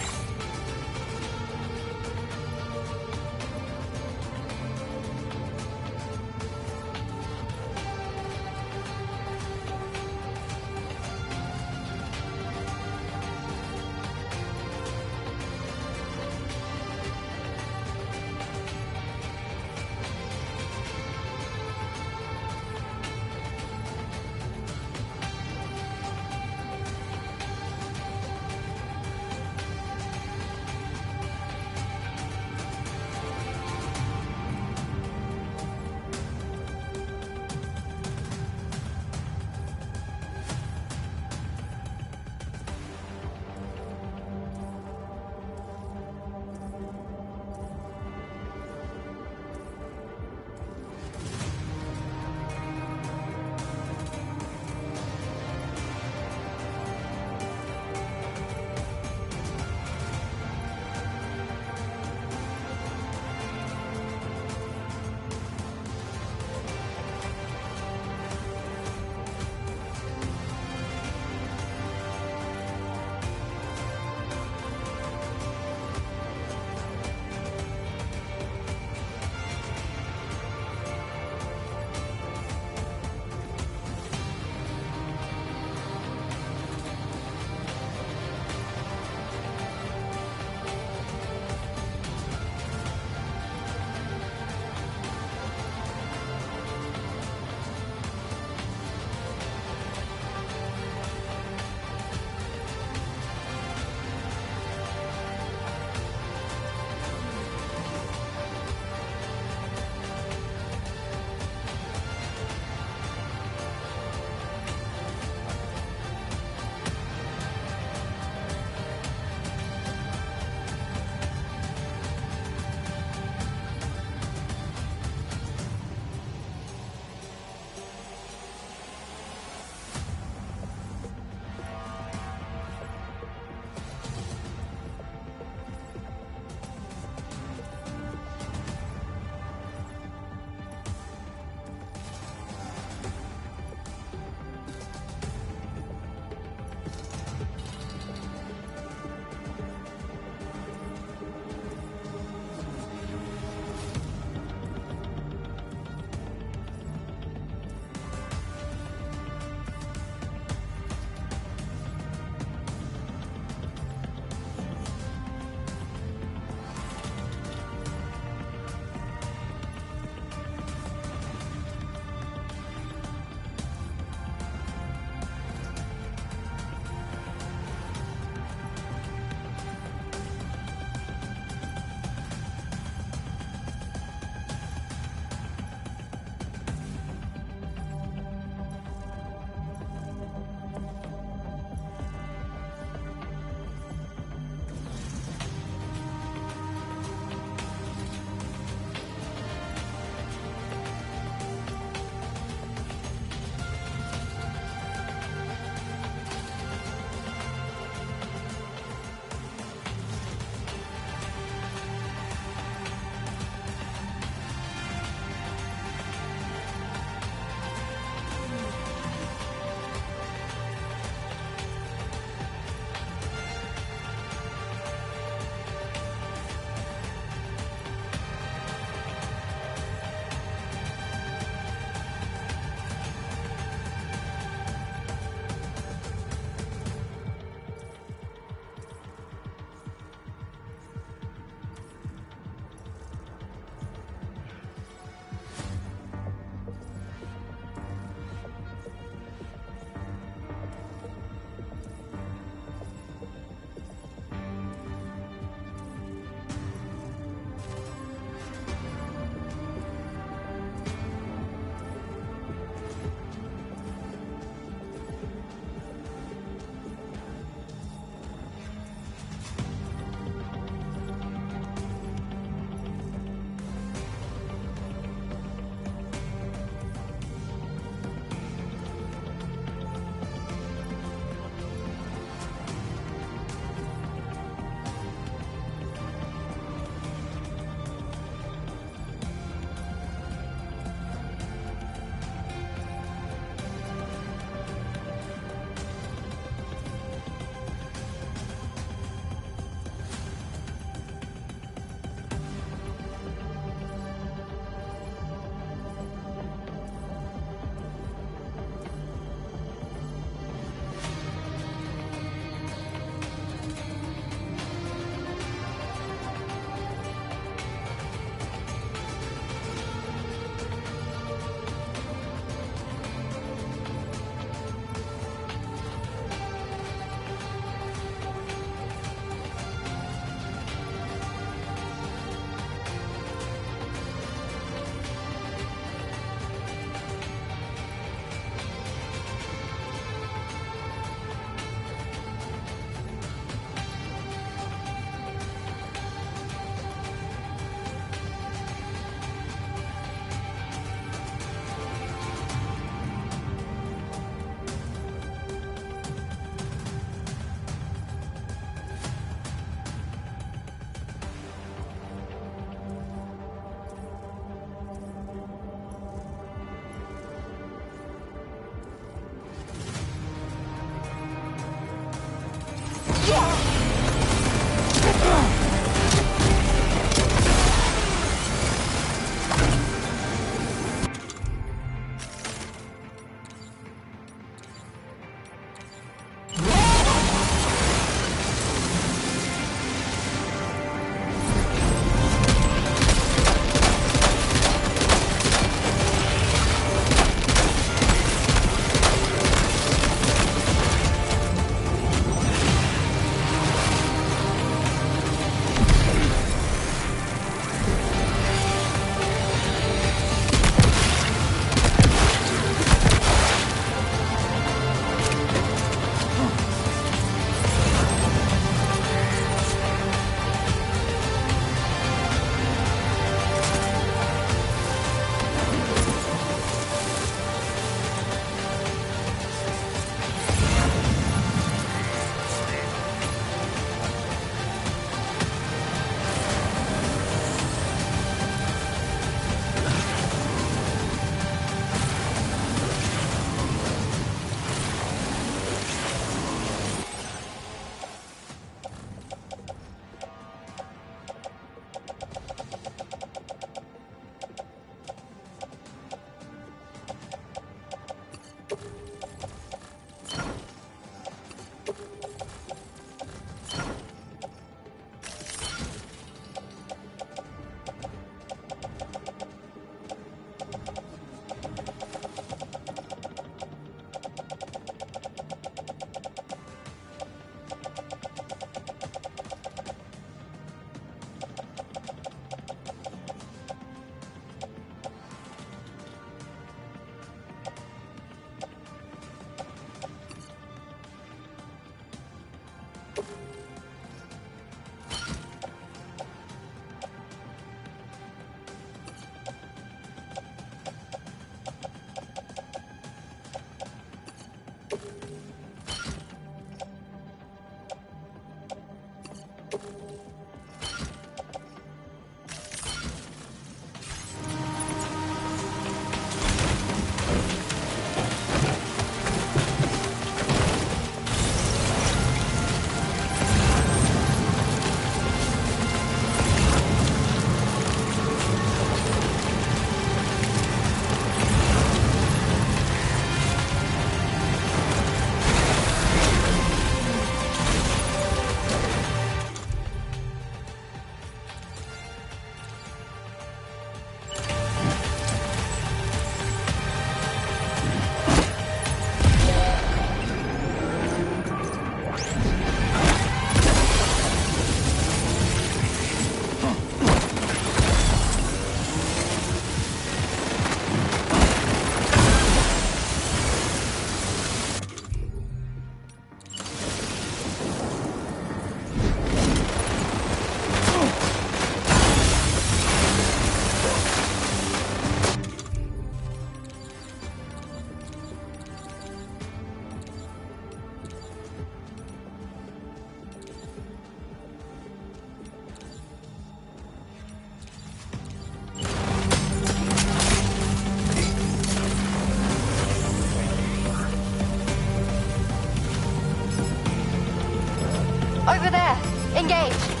Over there! Engage!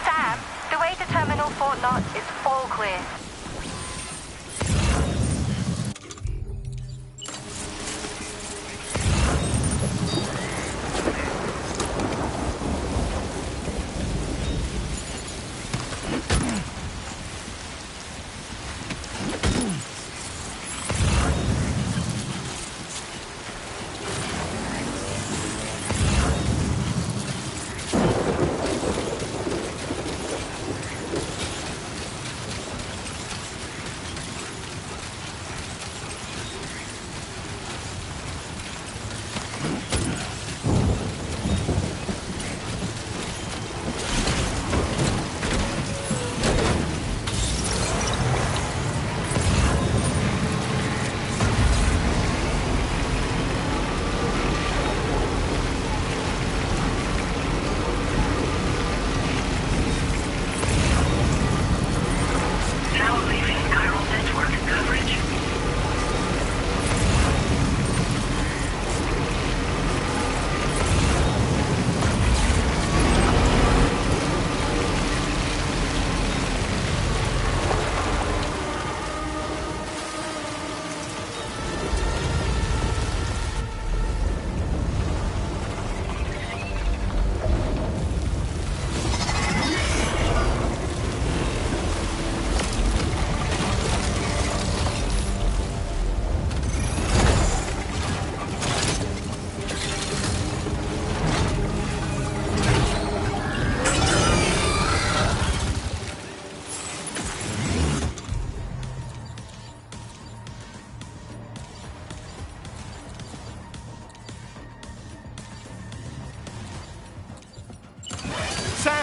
Sam, the way to Terminal Fort Knox is all clear.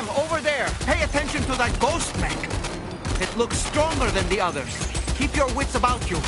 Sam, over there! Pay attention to that ghost mech! It looks stronger than the others. Keep your wits about you.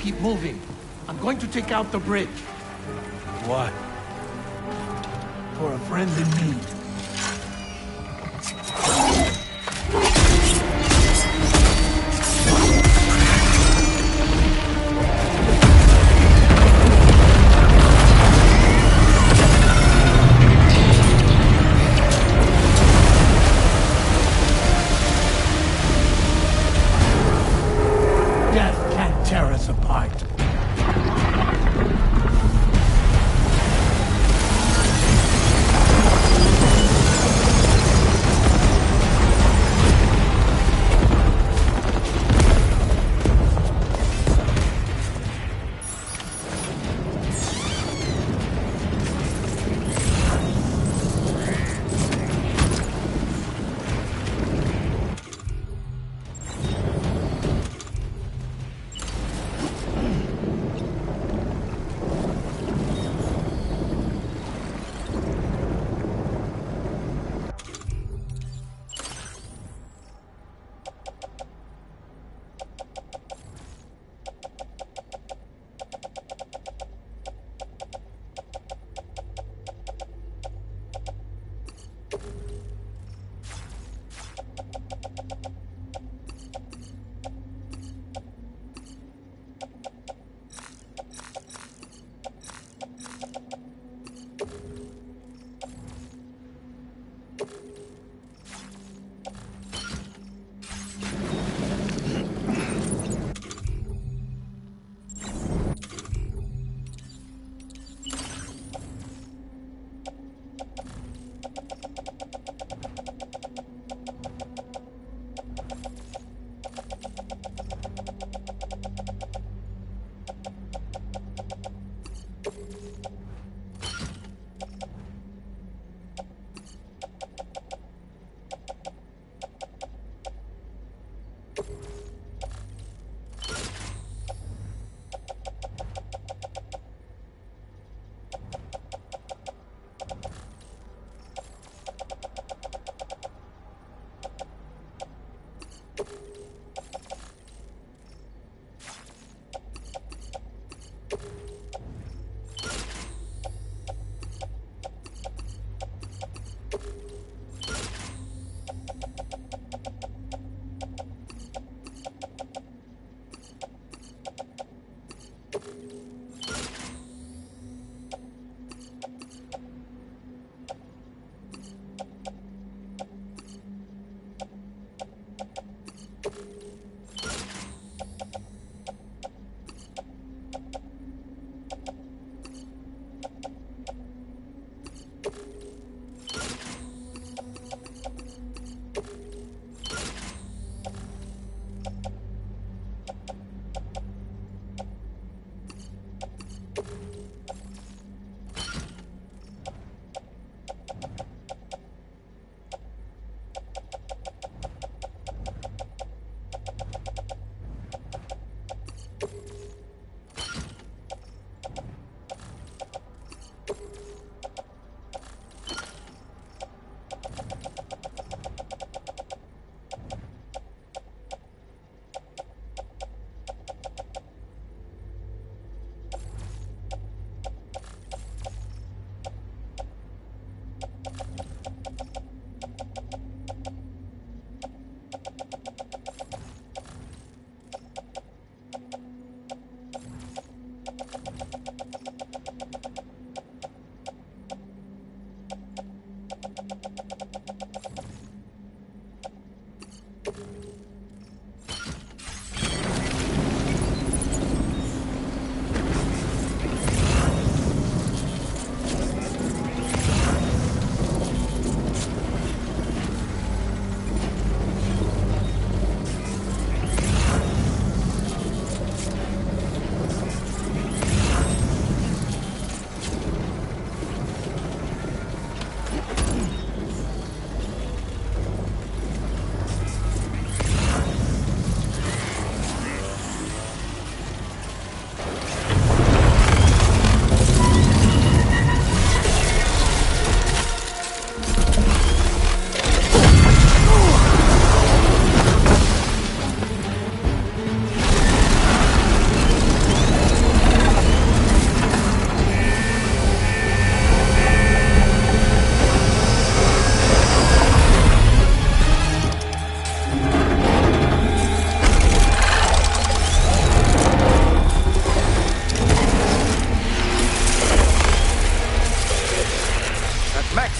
Keep moving. I'm going to take out the bridge. Why? For a friend in need. Death can't tear us apart.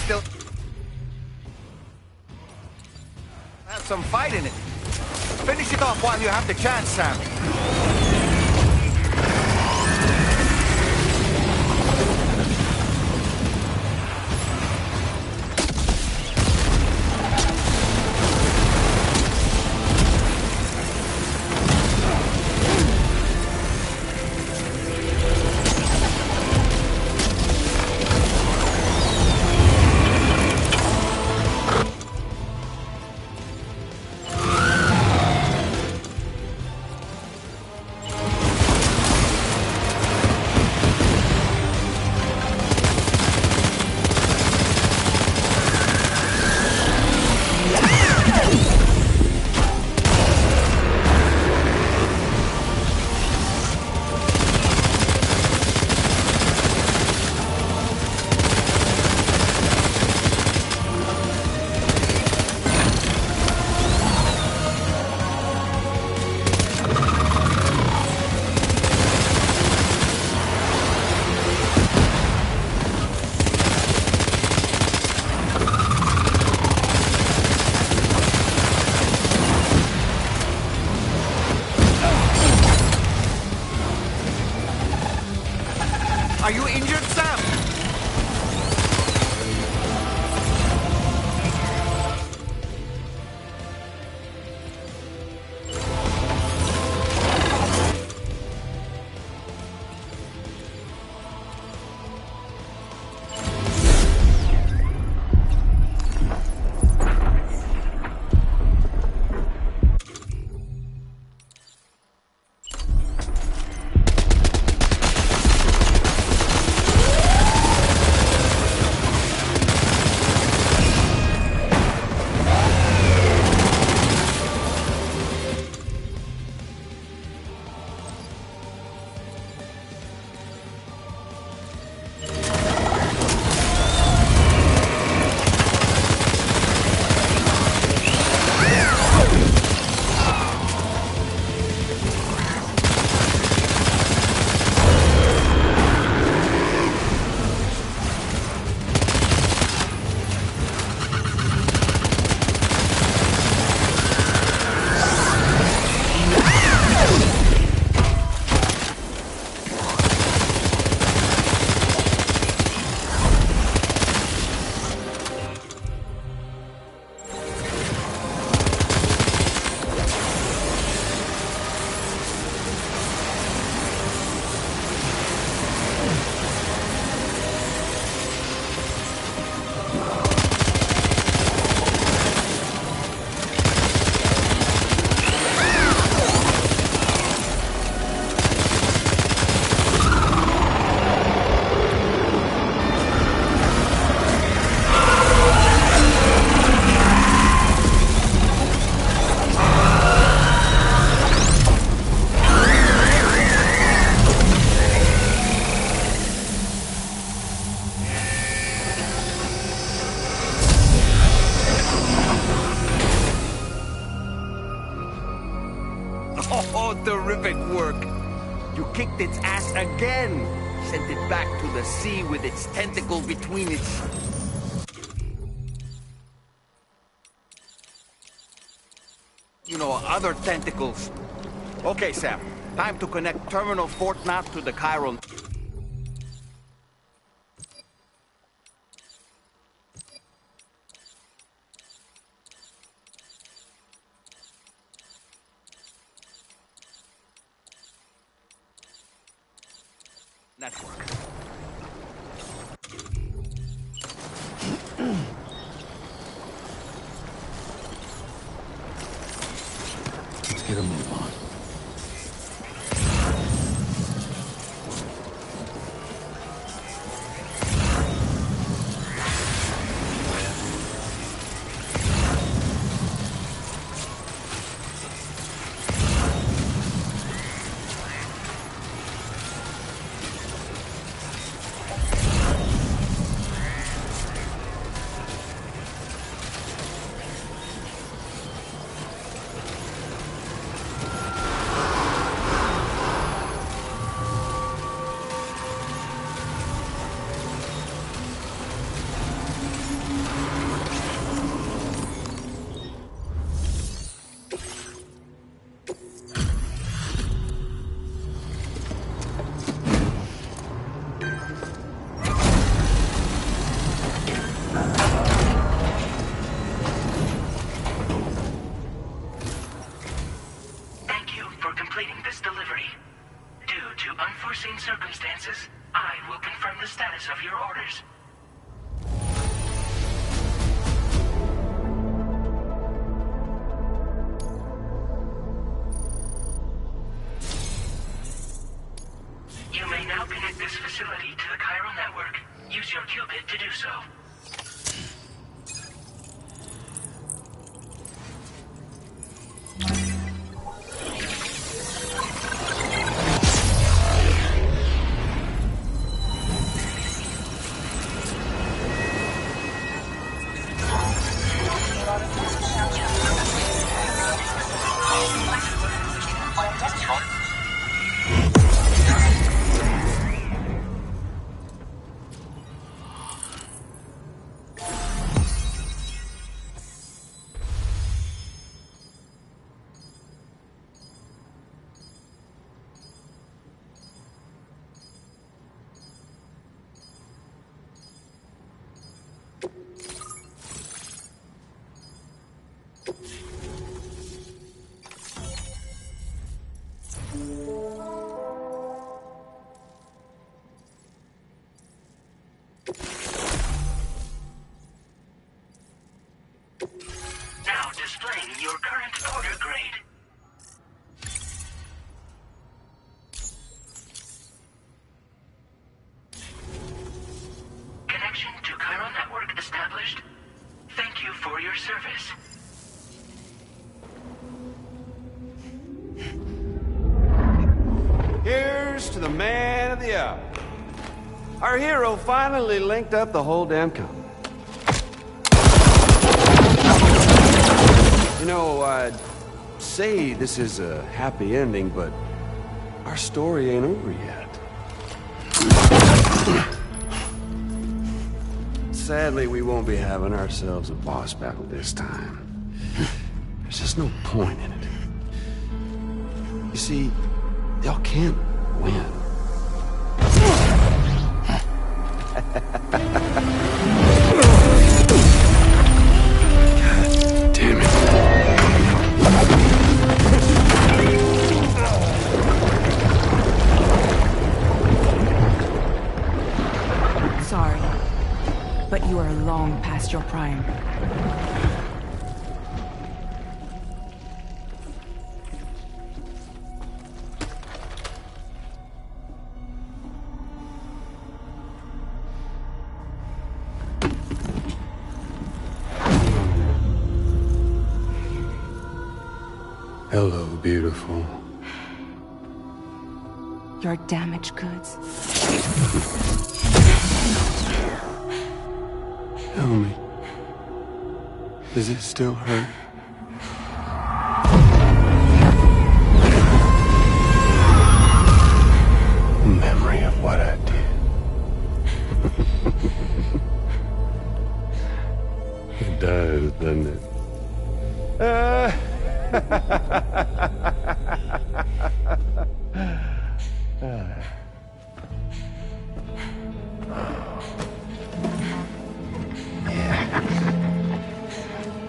still have some fight in it. Finish it off while you have the chance, Sam. Are you injured, Sam? Oh, terrific work. You kicked its ass again. Sent it back to the sea with its tentacle between its... other tentacles. Okay, Sam. Time to connect Terminal Fort Knot to the Chiral network. Let's get a move on. Cupid to do so. Now displaying your current order grade. Connection to Chiral network established. Thank you for your service. Here's to the man of the hour. Our hero finally linked up the whole damn company. You know, I'd say this is a happy ending, but our story ain't over yet. Sadly, we won't be having ourselves a boss battle this time. There's just no point in it. You see, y'all can't win. Damn it. Sorry, but you are long past your prime. Hello, beautiful. Your damaged goods. Tell me, does it still hurt? Memory of what I did. It does, doesn't it?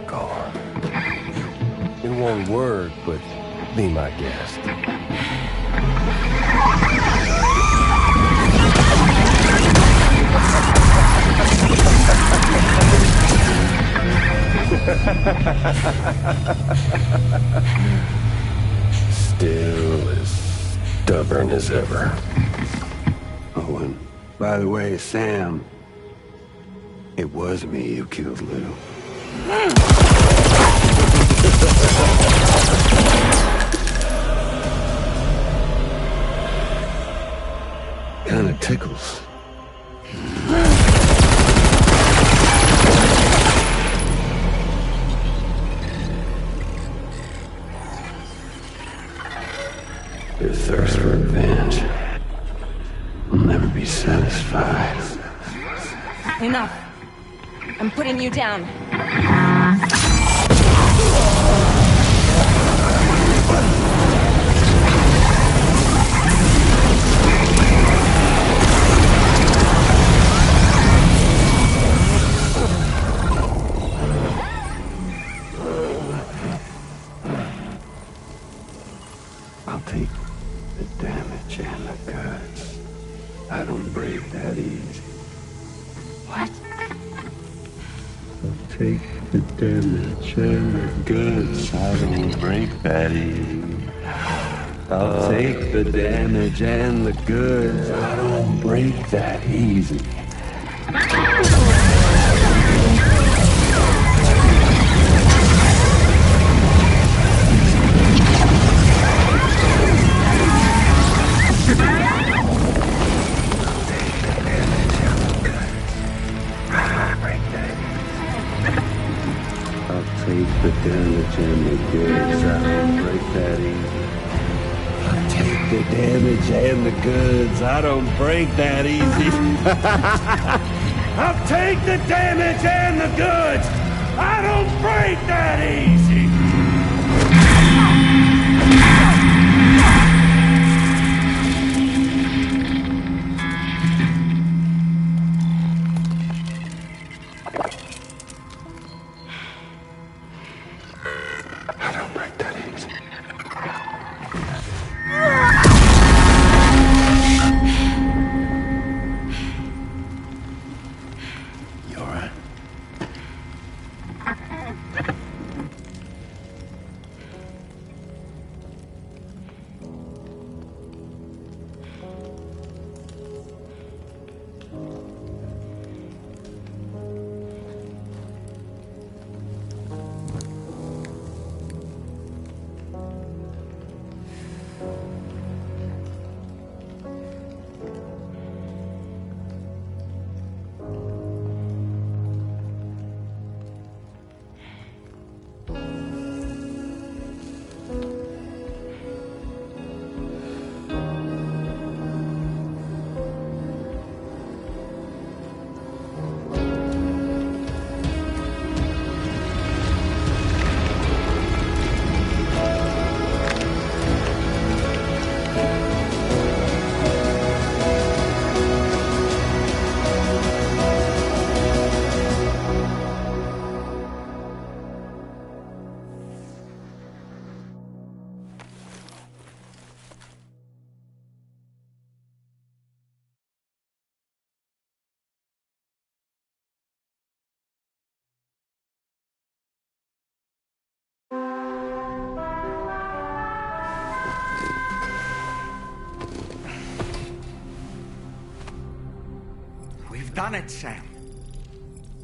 Go on. It won't work, but be my guest. Still as stubborn as ever. Oh, and by the way, Sam, it was me who killed Lou. Kinda tickles. Your thirst for revenge will never be satisfied. Enough. I'm putting you down. I'll take the damage and the goods. I don't break that easy. What? I'll take the damage and the goods. I don't break that easy. I'll take the damage and the goods. I don't break that easy. Take the damage and the goods. I don't break that easy. I'll take the damage and the goods. I don't break that easy. I'll take the damage and the goods. I don't break that easy. We've done it, Sam.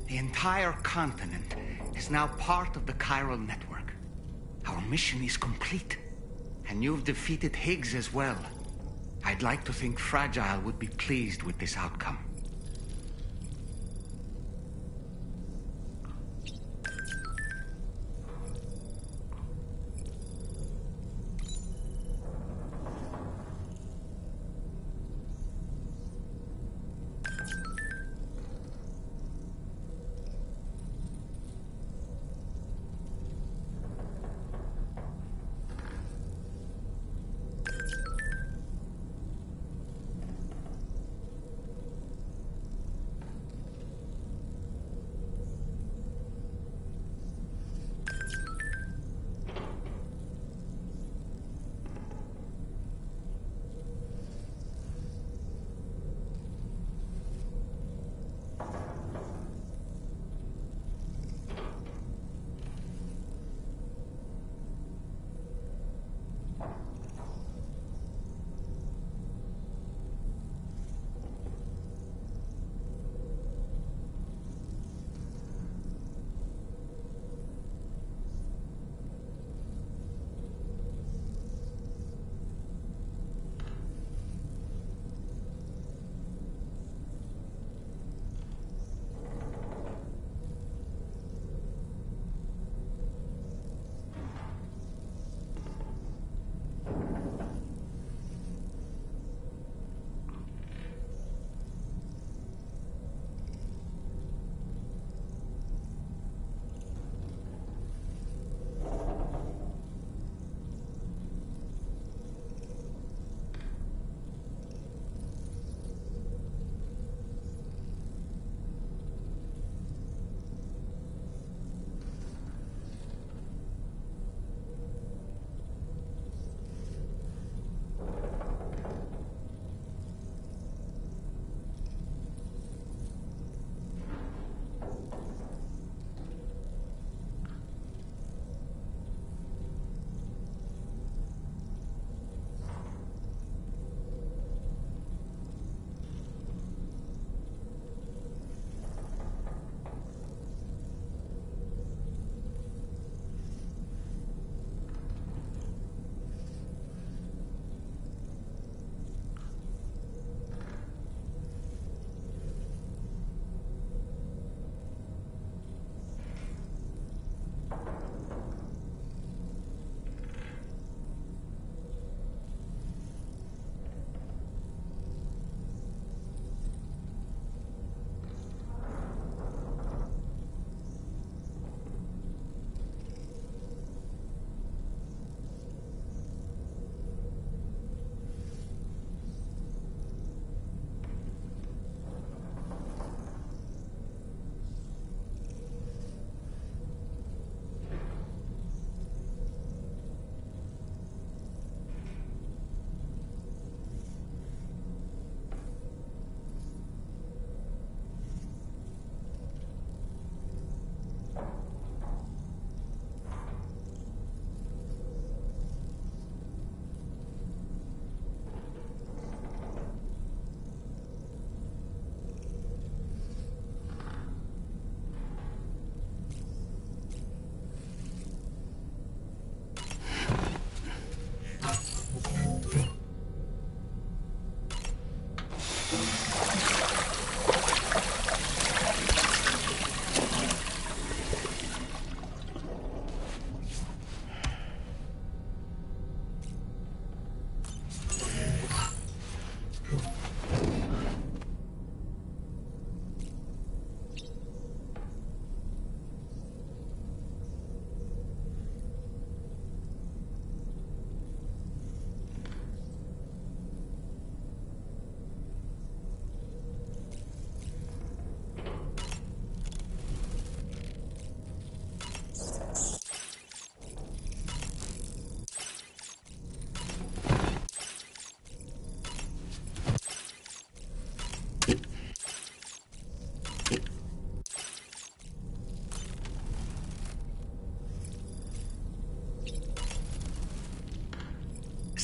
The entire continent is now part of the chiral network. Our mission is complete. And you've defeated Higgs as well. I'd like to think Fragile would be pleased with this outcome.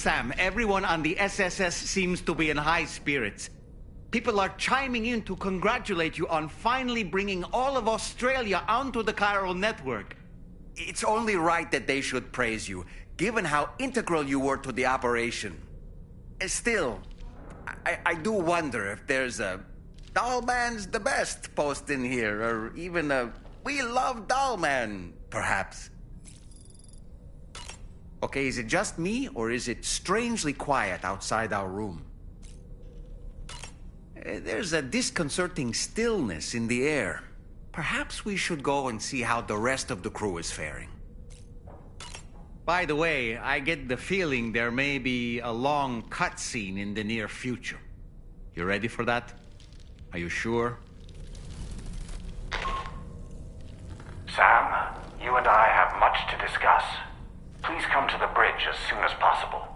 Sam, everyone on the SSS seems to be in high spirits. People are chiming in to congratulate you on finally bringing all of Australia onto the chiral network. It's only right that they should praise you, given how integral you were to the operation. Still, I do wonder if there's a Dollman's the best post in here, or even a We Love Dollman, perhaps. Okay, is it just me, or is it strangely quiet outside our room? There's a disconcerting stillness in the air. Perhaps we should go and see how the rest of the crew is faring. By the way, I get the feeling there may be a long cutscene in the near future. You ready for that? Are you sure? Sam, you and I have much to discuss. Please come to the bridge as soon as possible.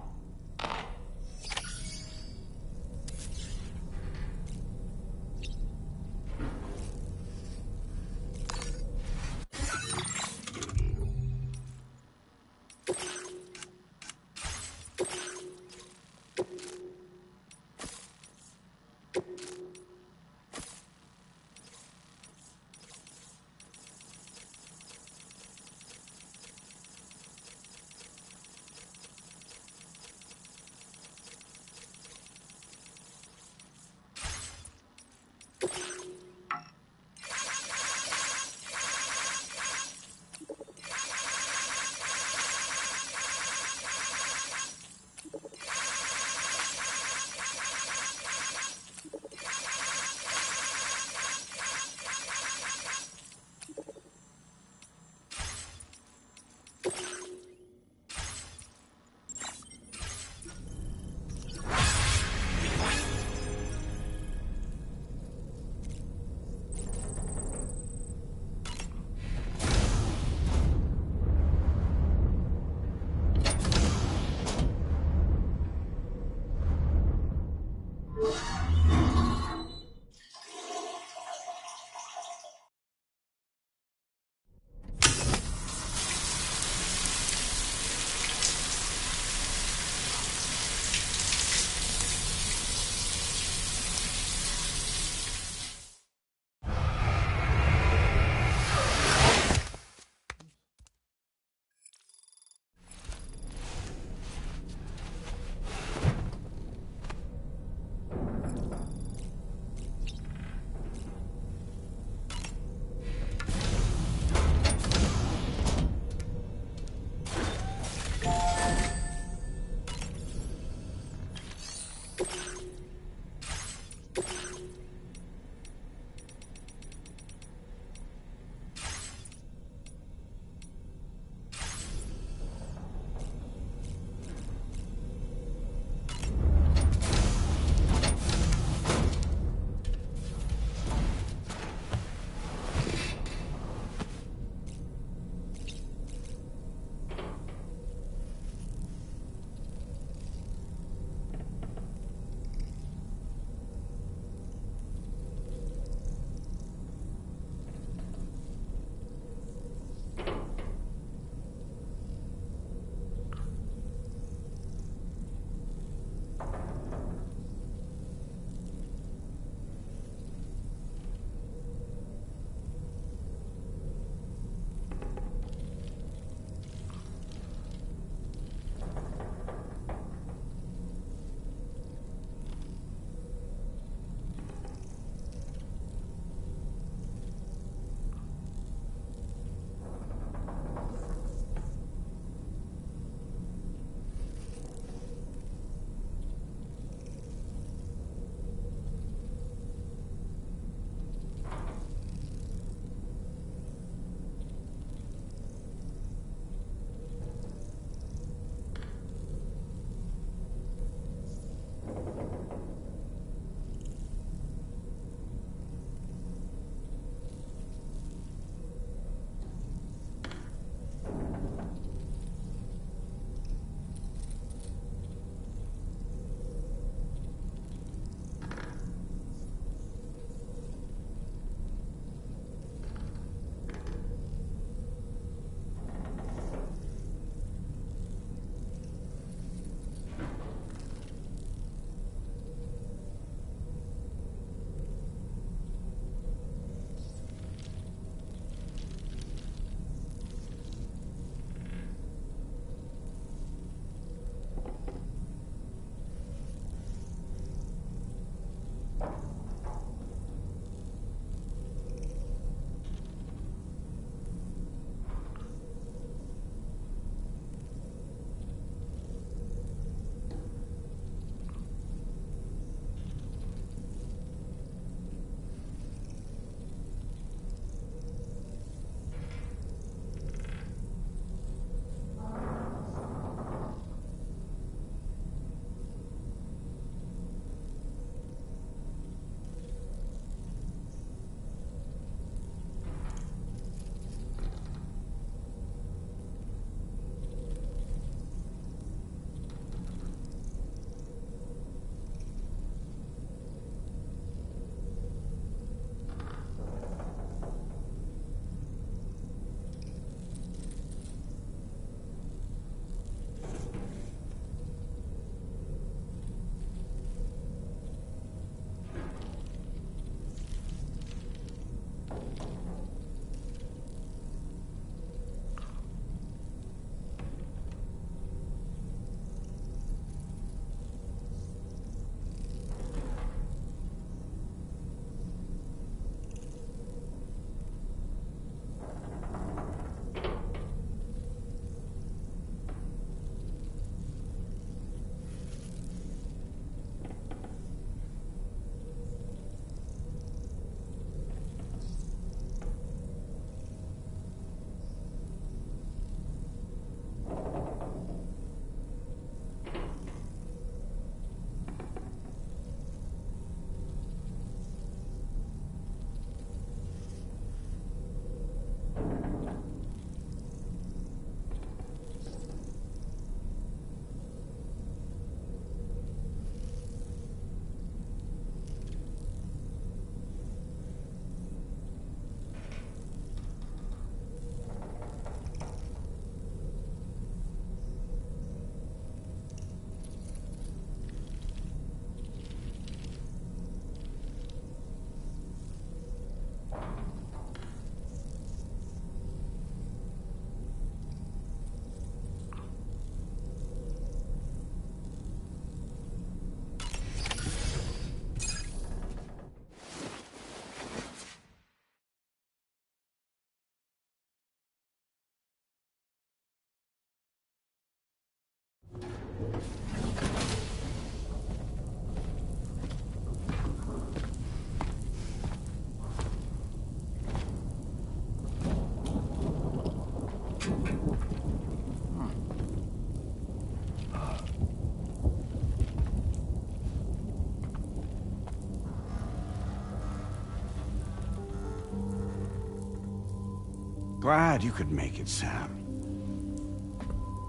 Glad you could make it, Sam.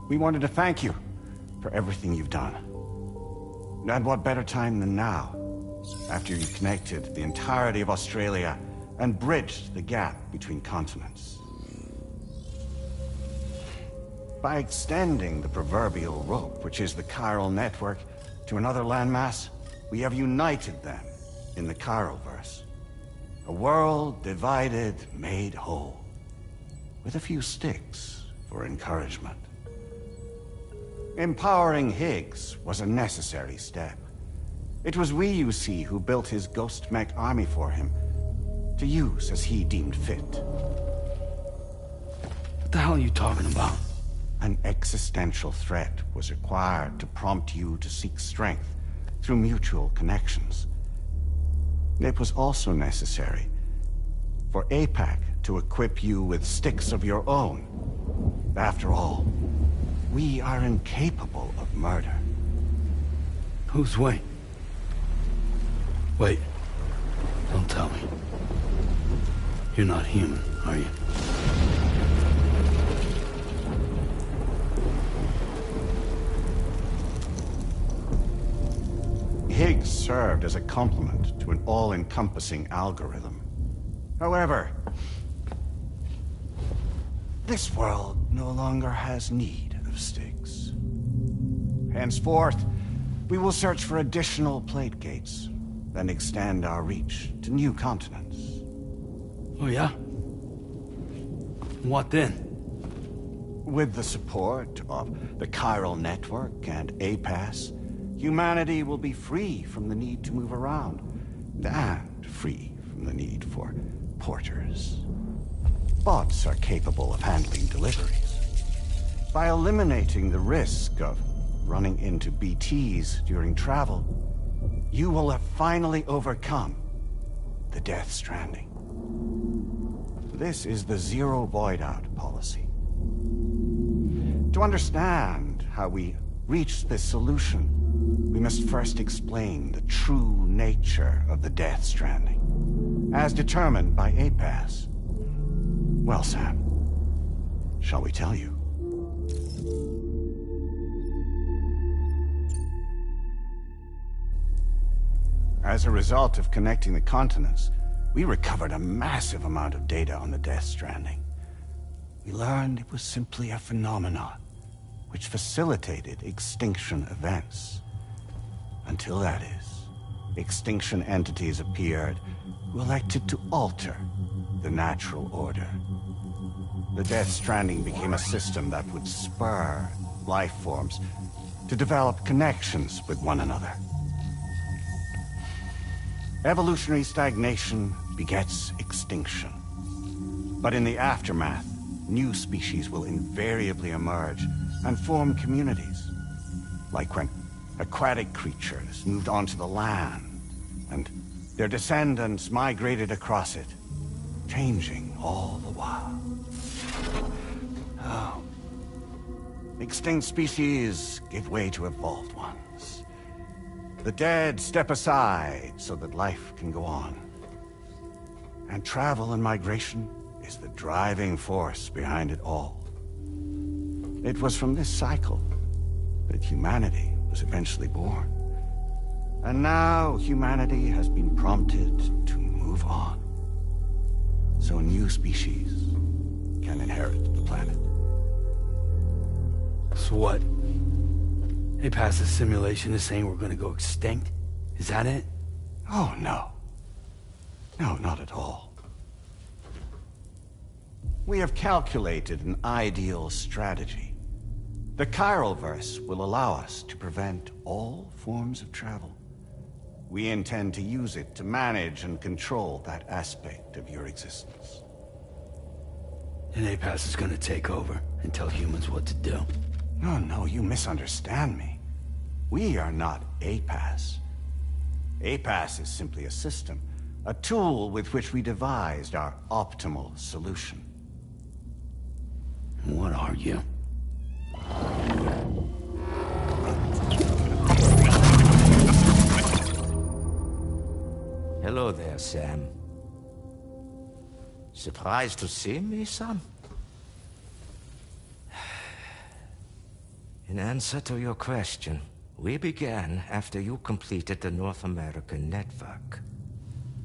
We wanted to thank you for everything you've done. And what better time than now, after you connected the entirety of Australia and bridged the gap between continents. By extending the proverbial rope, which is the chiral network, to another landmass, we have united them in the Chiroverse. A world divided, made whole. With a few sticks for encouragement. Empowering Higgs was a necessary step. It was we, you see, who built his ghost mech army for him, to use as he deemed fit. What the hell are you talking about? An existential threat was required to prompt you to seek strength through mutual connections. It was also necessary for APAC to equip you with sticks of your own. After all, we are incapable of murder. Who's we? Wait. Don't tell me. You're not human, are you? Higgs served as a complement to an all-encompassing algorithm. However, this world no longer has need of sticks. Henceforth, we will search for additional plate gates, then extend our reach to new continents. Oh yeah? What then? With the support of the chiral network and APAS, humanity will be free from the need to move around, and free from the need for porters. Bots are capable of handling deliveries. By eliminating the risk of running into BTs during travel, you will have finally overcome the Death Stranding. This is the Zero Void Out policy. To understand how we reached this solution, we must first explain the true nature of the Death Stranding, as determined by APAS. Well, Sam, shall we tell you? As a result of connecting the continents, we recovered a massive amount of data on the Death Stranding. We learned it was simply a phenomenon which facilitated extinction events. Until that is, extinction entities appeared who elected to alter the natural order. The Death Stranding became a system that would spur life forms to develop connections with one another. Evolutionary stagnation begets extinction. But in the aftermath, new species will invariably emerge and form communities. Like when aquatic creatures moved onto the land, and their descendants migrated across it, changing all the while. Oh. Extinct species give way to evolved ones. The dead step aside so that life can go on. And travel and migration is the driving force behind it all. It was from this cycle that humanity was eventually born. And now humanity has been prompted to move on. So new species can inherit the planet. So what? They passed the simulation is saying we're gonna go extinct? Is that it? Oh, no. No, not at all. We have calculated an ideal strategy. The Chiroverse will allow us to prevent all forms of travel. We intend to use it to manage and control that aspect of your existence. And APAS is gonna take over and tell humans what to do. No, you misunderstand me. We are not APAS. APAS is simply a system, a tool with which we devised our optimal solution. What are you? Hello there, Sam. Surprised to see me, son? In answer to your question, we began after you completed the North American network.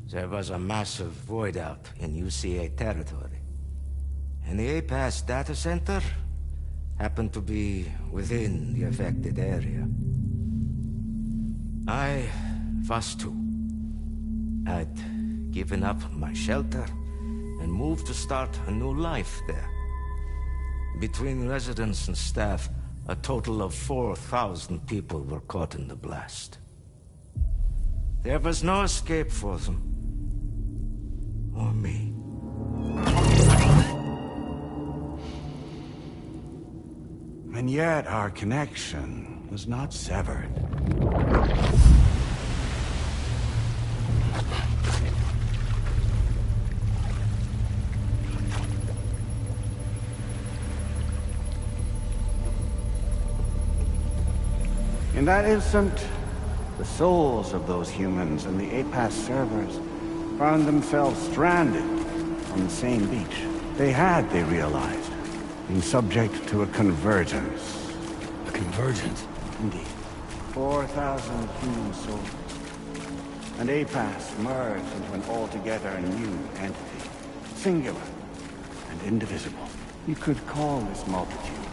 There was a massive void out in UCA territory, and the APAS data center happened to be within the affected area. I was too. I'd given up my shelter and moved to start a new life there. Between residents and staff, a total of 4,000 people were caught in the blast. There was no escape for them. Or me. And yet our connection was not severed. In that instant, the souls of those humans and the APAS servers found themselves stranded on the same beach. They realized, been subject to a convergence. A convergence? Indeed. 4,000 human souls. And APAS merged into an altogether new entity. Singular and indivisible. You could call this multitude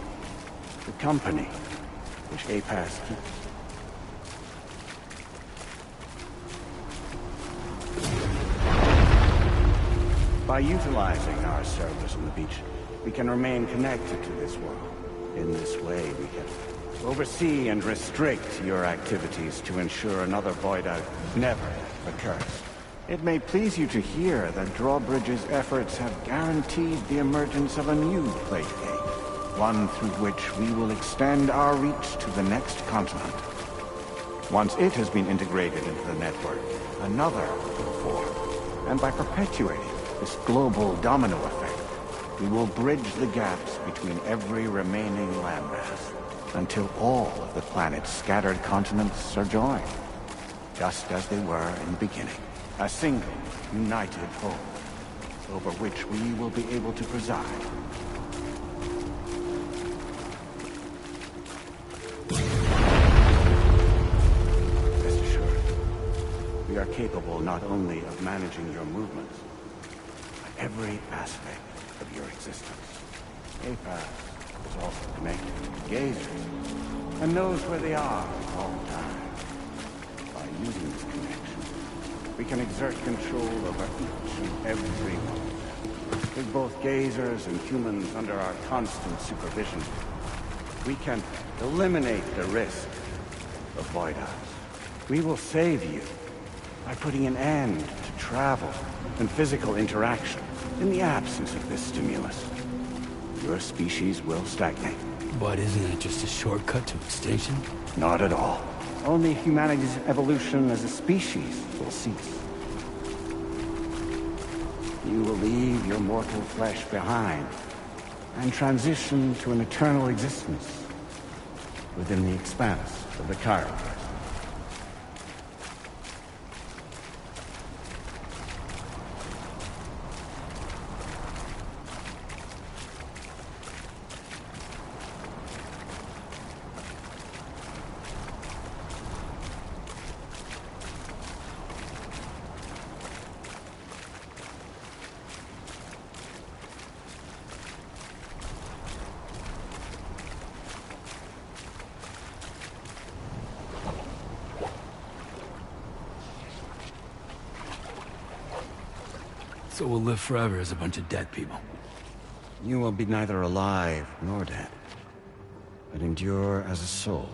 the company which APAS keeps. By utilizing our servers on the beach, we can remain connected to this world. In this way, we can oversee and restrict your activities to ensure another void out never occurs. It may please you to hear that Drawbridge's efforts have guaranteed the emergence of a new plate gate, one through which we will extend our reach to the next continent. Once it has been integrated into the network, another will form. And by perpetuating this global domino effect, we will bridge the gaps between every remaining landmass until all of the planet's scattered continents are joined, just as they were in the beginning. A single, united home, over which we will be able to preside. Rest assured, we are capable not only of managing your movements, but every aspect of your existence. APAS is also connected to gazers, and knows where they are all the time. By using this connection, we can exert control over each and every one. With both gazers and humans under our constant supervision, we can eliminate the risk of void outs. We will save you by putting an end to travel and physical interaction. In the absence of this stimulus, your species will stagnate. But isn't it just a shortcut to extinction? Not at all. Only humanity's evolution as a species will cease. You will leave your mortal flesh behind and transition to an eternal existence within the expanse of the Chiron. So we'll live forever as a bunch of dead people. You will be neither alive nor dead, but endure as a soul.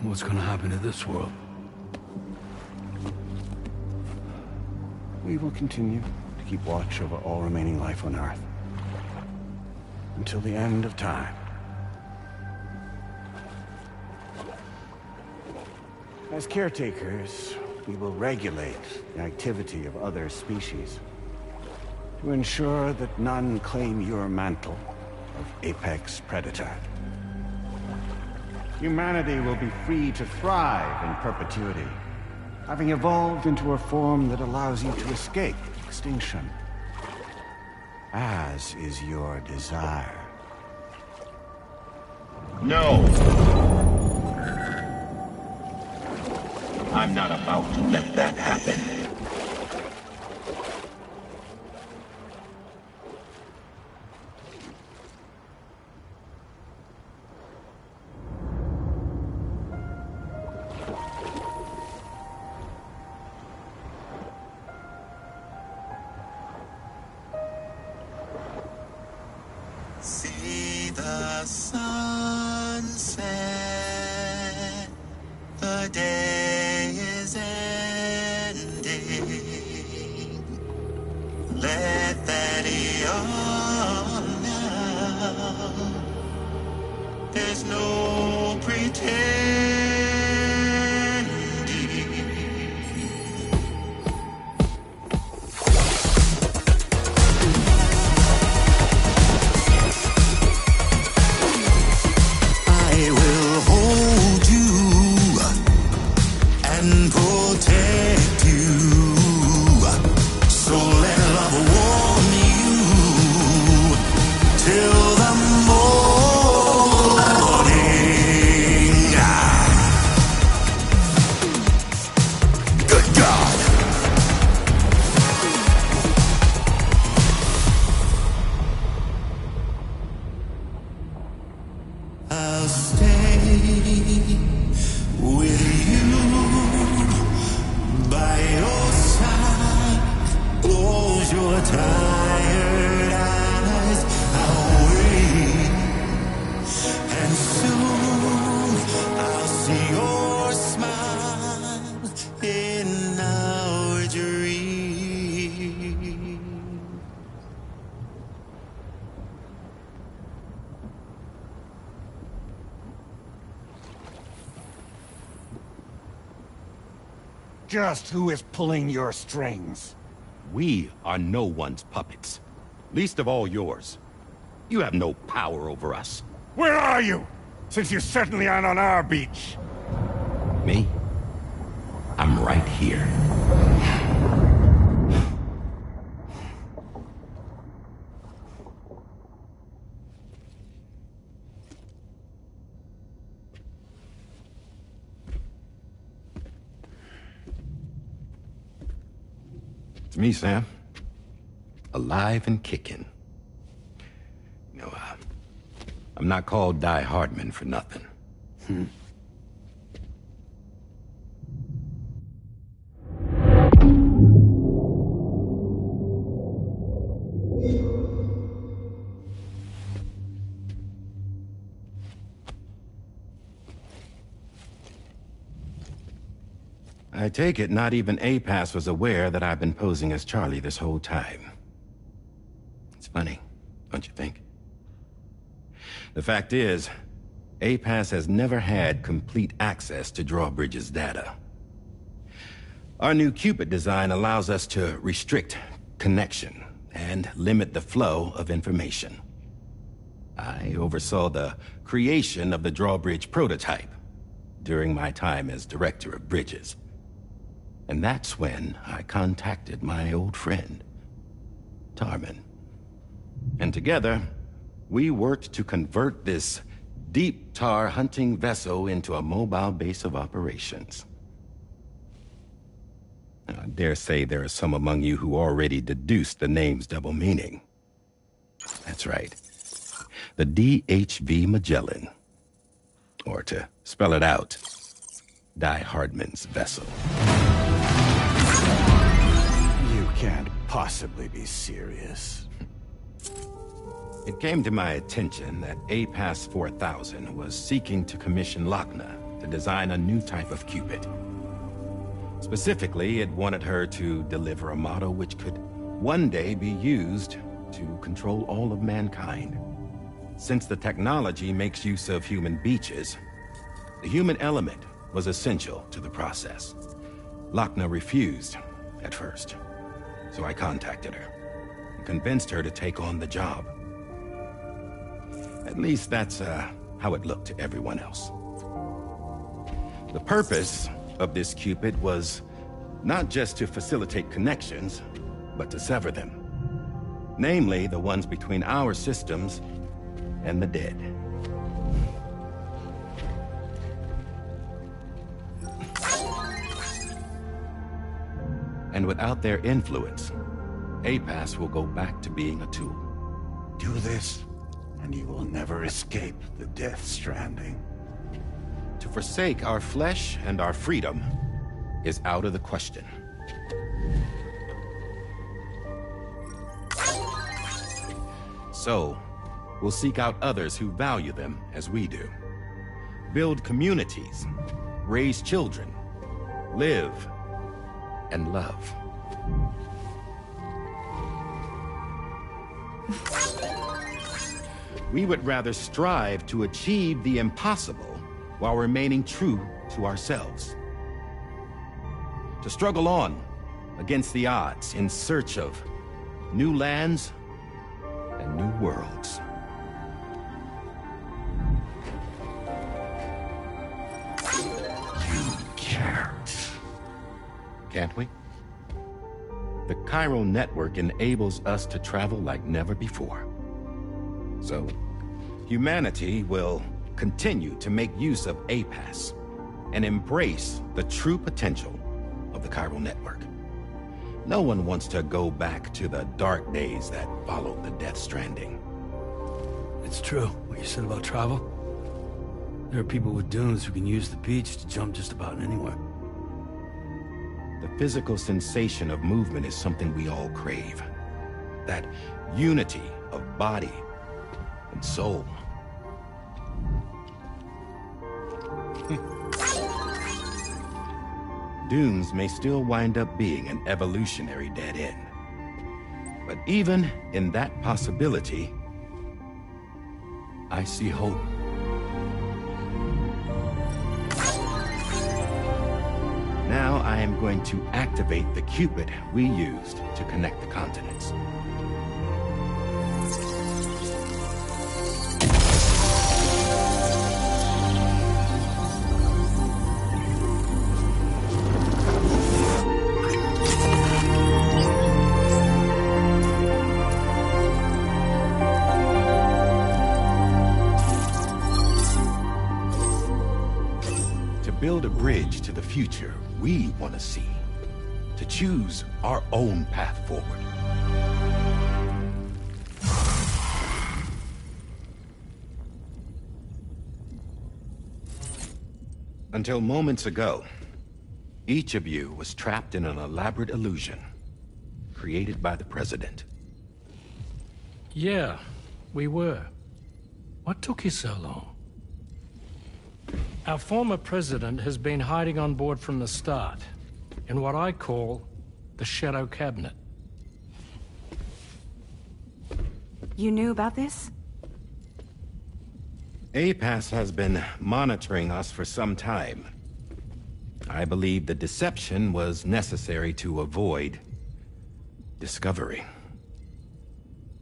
What's gonna happen to this world? We will continue to keep watch over all remaining life on Earth. Until the end of time. As caretakers, we will regulate the activity of other species to ensure that none claim your mantle of apex predator. Humanity will be free to thrive in perpetuity, having evolved into a form that allows you to escape extinction, as is your desire. No! I'm not about to let that happen. See the sunset, the day is ending. Let that yawn now. There's no pretending. I will hold you and protect you. So let love warm you till the morning. Good God. I'll stay with you by your side. Close your tired eyes. I'll wait, and soon I'll see your smile in our dream. Just who is pulling your strings? We are no one's puppets. Least of all yours. You have no power over us. Where are you? Since you certainly aren't on our beach. Me? I'm right here. It's me, Sam. Alive and kicking. No, I'm not called Die Hardman for nothing. I take it not even APAS was aware that I've been posing as Charlie this whole time. It's funny, don't you think? The fact is, APAS has never had complete access to Drawbridge's data. Our new Cupid design allows us to restrict connection and limit the flow of information. I oversaw the creation of the Drawbridge prototype during my time as Director of Bridges. And that's when I contacted my old friend, Tarman. And together, we worked to convert this deep tar hunting vessel into a mobile base of operations. Now, I dare say there are some among you who already deduced the name's double meaning. That's right. The DHV Magellan. Or to spell it out, Die Hardman's vessel. You can't possibly be serious. It came to my attention that APAS 4000 was seeking to commission Lochna to design a new type of Cupid. Specifically, it wanted her to deliver a model which could one day be used to control all of mankind. Since the technology makes use of human beaches, the human element was essential to the process. Lochner refused at first, so I contacted her and convinced her to take on the job. At least that's how it looked to everyone else. The purpose of this Cupid was not just to facilitate connections, but to sever them. Namely, the ones between our systems and the dead. And without their influence, APAS will go back to being a tool. Do this, and you will never escape the Death Stranding. To forsake our flesh and our freedom is out of the question. So, we'll seek out others who value them as we do. Build communities, raise children, live, and love. We would rather strive to achieve the impossible while remaining true to ourselves. To struggle on against the odds in search of new lands and new worlds. You can't. Can't we? The chiral network enables us to travel like never before. So, humanity will continue to make use of APAS and embrace the true potential of the chiral network. No one wants to go back to the dark days that followed the Death Stranding. It's true, what you said about travel. There are people with dunes who can use the beach to jump just about anywhere. The physical sensation of movement is something we all crave. That unity of body and soul. Dunes may still wind up being an evolutionary dead end. But even in that possibility, I see hope. Now I am going to activate the Cupid we used to connect the continents. Build a bridge to the future we want to see, to choose our own path forward. Until moments ago, each of you was trapped in an elaborate illusion created by the President. Yeah, we were. What took you so long? Our former president has been hiding on board from the start, in what I call the Shadow Cabinet. You knew about this? APAS has been monitoring us for some time. I believe the deception was necessary to avoid discovery.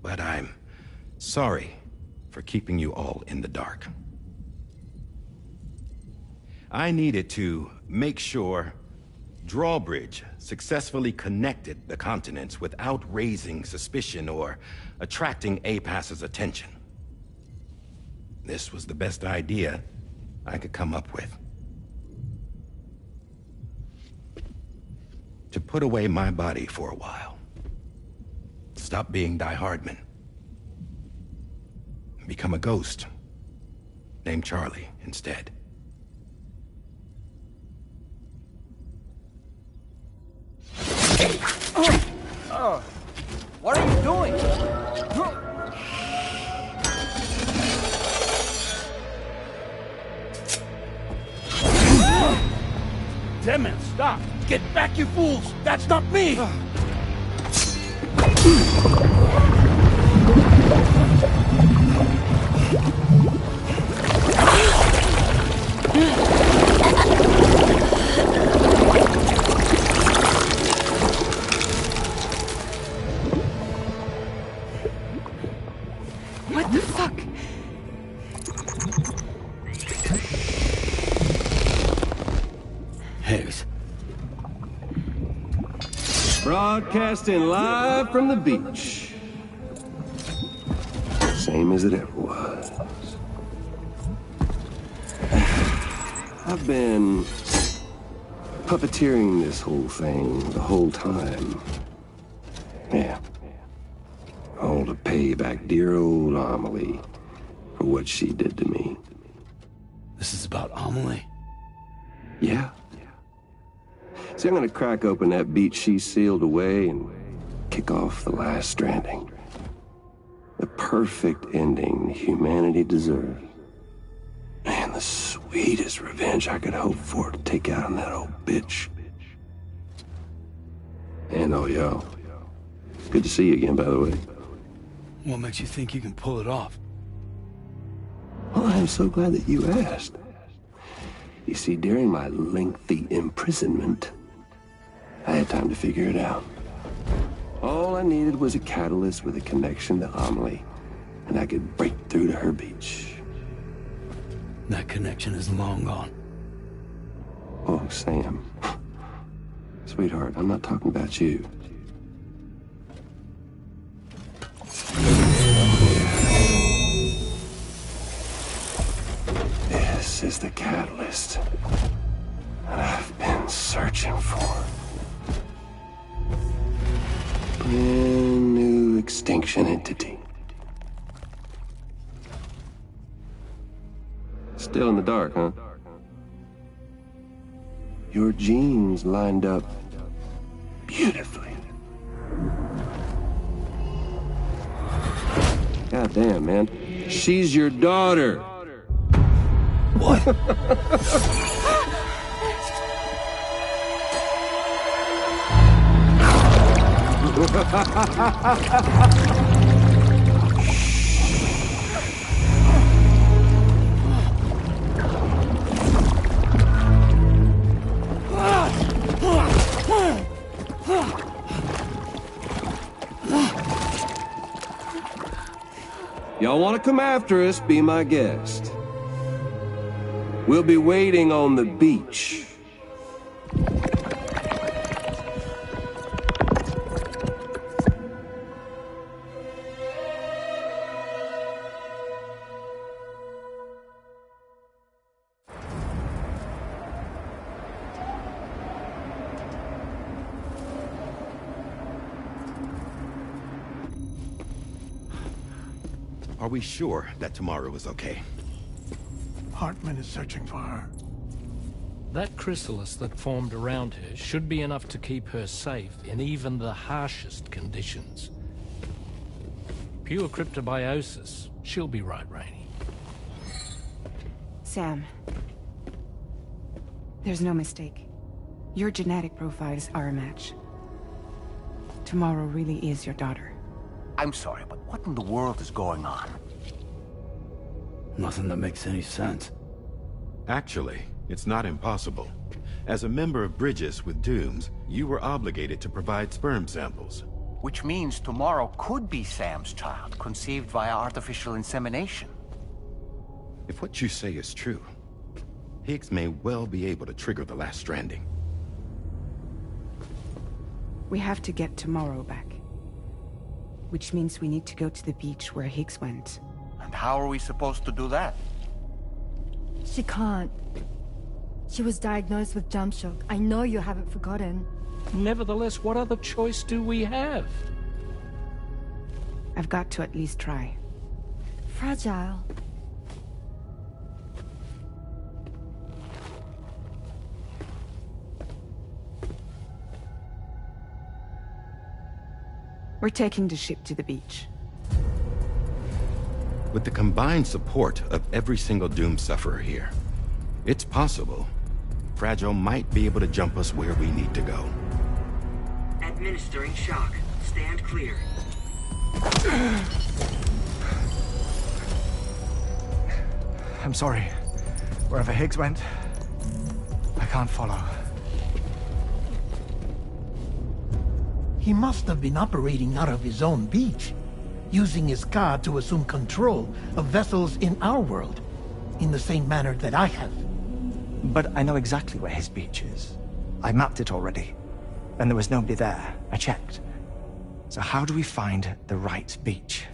But I'm sorry for keeping you all in the dark. I needed to make sure Drawbridge successfully connected the continents without raising suspicion or attracting APAS's attention. This was the best idea I could come up with. To put away my body for a while. Stop being Die Hardman. Become a ghost. Named Charlie instead. What are you doing? Damn man, stop! Get back, you fools! That's not me! What the fuck? Higgs. Broadcasting live from the beach. Same as it ever was. I've been puppeteering this whole thing the whole time. Yeah. All to pay back dear old Amelie for what she did to me. This is about Amelie? Yeah. See, I'm gonna crack open that beach she sealed away and kick off the last stranding. The perfect ending humanity deserves. Man, the sweetest revenge I could hope for to take out on that old bitch. And all y'all. Good to see you again, by the way. What makes you think you can pull it off? Well, I'm so glad that you asked. You see, during my lengthy imprisonment, I had time to figure it out. All I needed was a catalyst with a connection to Amelie, and I could break through to her beach. That connection is long gone. Oh, Sam. Sweetheart, I'm not talking about you. This is the catalyst that I've been searching for. Brand new extinction entity. Still in the dark, huh? Your genes lined up beautifully. God damn, man. She's your daughter. What? Y'all want to come after us, be my guest. We'll be waiting on the beach. Are we sure that tomorrow is okay? Hartman is searching for her. That chrysalis that formed around her should be enough to keep her safe in even the harshest conditions. Pure cryptobiosis. She'll be right, Rainey. Sam. There's no mistake. Your genetic profiles are a match. Tomorrow really is your daughter. I'm sorry, but what in the world is going on? Nothing that makes any sense. Actually, it's not impossible. As a member of Bridges with Dooms, you were obligated to provide sperm samples. Which means tomorrow could be Sam's child, conceived via artificial insemination. If what you say is true, Higgs may well be able to trigger the last stranding. We have to get tomorrow back. Which means we need to go to the beach where Higgs went. And how are we supposed to do that? She can't. She was diagnosed with jump shock. I know you haven't forgotten. Nevertheless, what other choice do we have? I've got to at least try. Fragile. We're taking the ship to the beach. With the combined support of every single Doom sufferer here, it's possible Fragile might be able to jump us where we need to go. Administering shock. Stand clear. I'm sorry. Wherever Higgs went, I can't follow. He must have been operating out of his own beach. using his car to assume control of vessels in our world, in the same manner that I have. But I know exactly where his beach is. I mapped it already, and there was nobody there. I checked. So how do we find the right beach?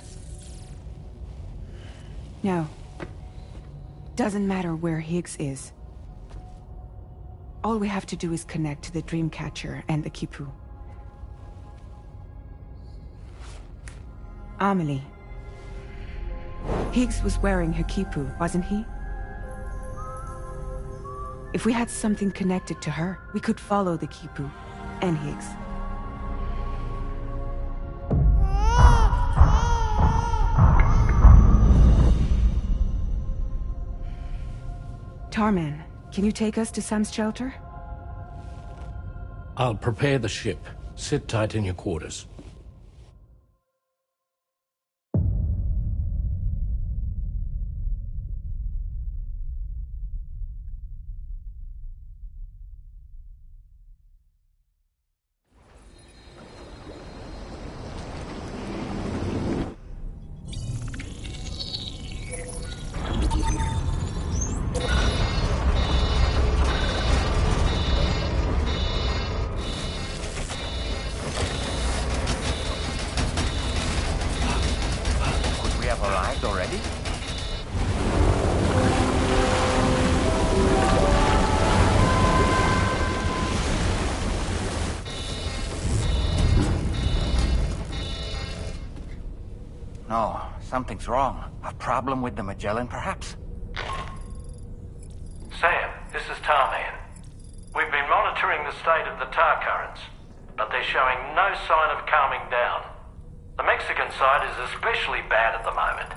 No. Doesn't matter where Higgs is. All we have to do is connect to the Dreamcatcher and the Kipu. Amelie. Higgs was wearing her Kipu, wasn't he? If we had something connected to her, we could follow the Kipu and Higgs. Tarman, can you take us to Sam's shelter? I'll prepare the ship. Sit tight in your quarters. No, something's wrong. A problem with the Magellan, perhaps? Sam, this is Tarman. We've been monitoring the state of the tar currents, but they're showing no sign of calming down. The Mexican side is especially bad at the moment,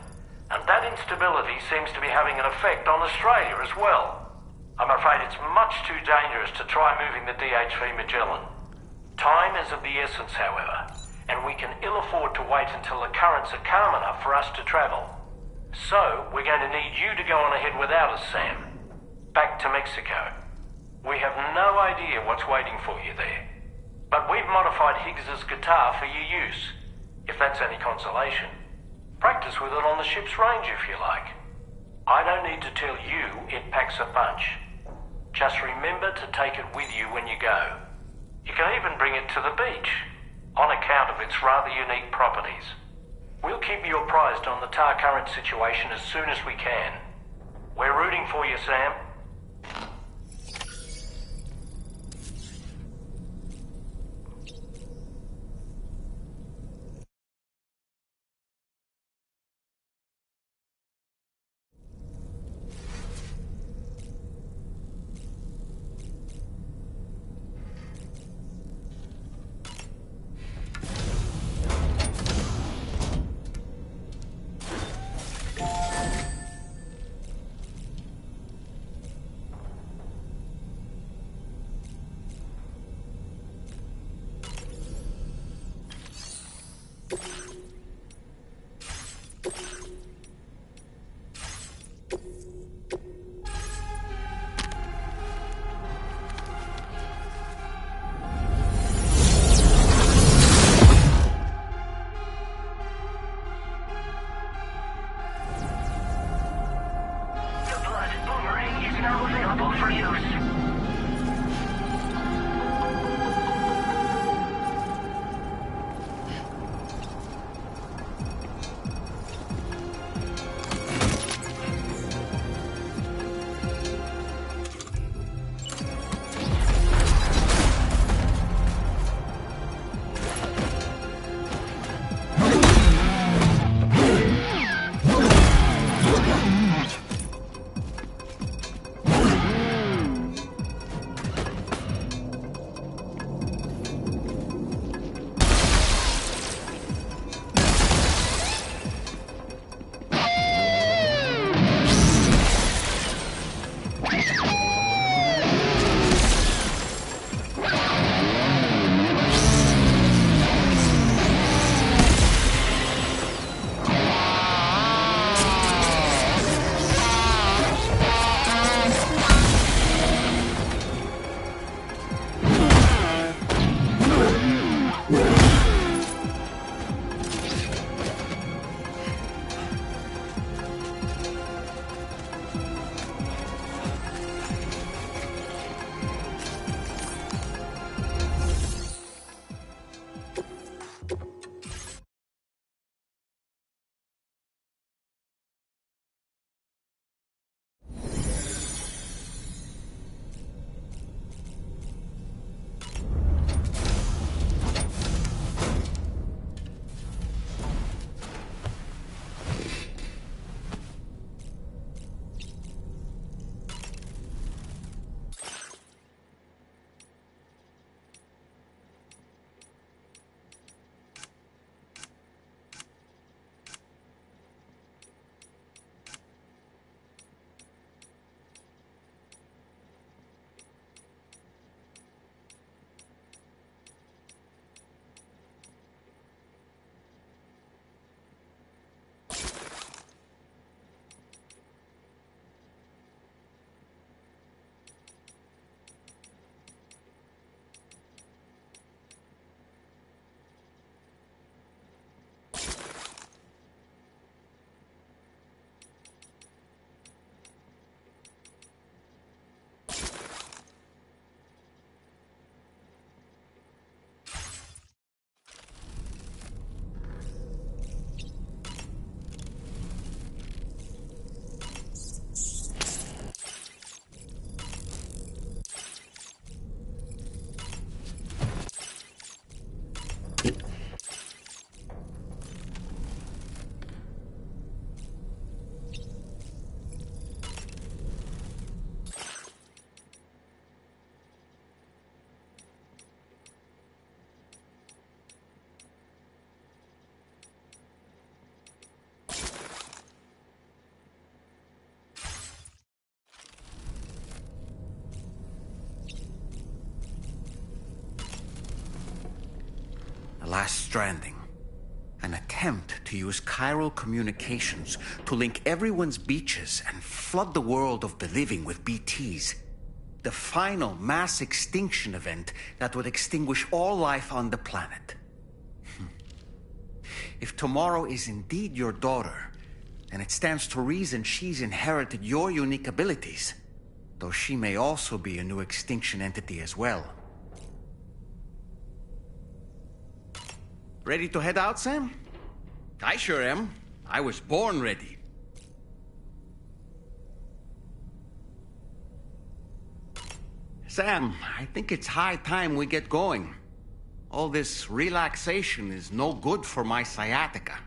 and that instability seems to be having an effect on Australia as well. I'm afraid it's much too dangerous to try moving the DHV Magellan. Time is of the essence, however, and we can ill afford to wait until the currents are calm enough for us to travel. So, we're going to need you to go on ahead without us, Sam. Back to Mexico. We have no idea what's waiting for you there. But we've modified Higgs's guitar for your use, if that's any consolation. Practice with it on the ship's range if you like. I don't need to tell you it packs a punch. Just remember to take it with you when you go. You can even bring it to the beach, on account of its rather unique properties. We'll keep you apprised on the tar current situation as soon as we can. We're rooting for you, Sam. Stranding. An attempt to use chiral communications to link everyone's beaches and flood the world of the living with BTs. The final mass extinction event that would extinguish all life on the planet. If tomorrow is indeed your daughter, then it stands to reason she's inherited your unique abilities, though she may also be a new extinction entity as well. Ready to head out, Sam? I sure am. I was born ready. Sam, I think it's high time we get going. All this relaxation is no good for my sciatica.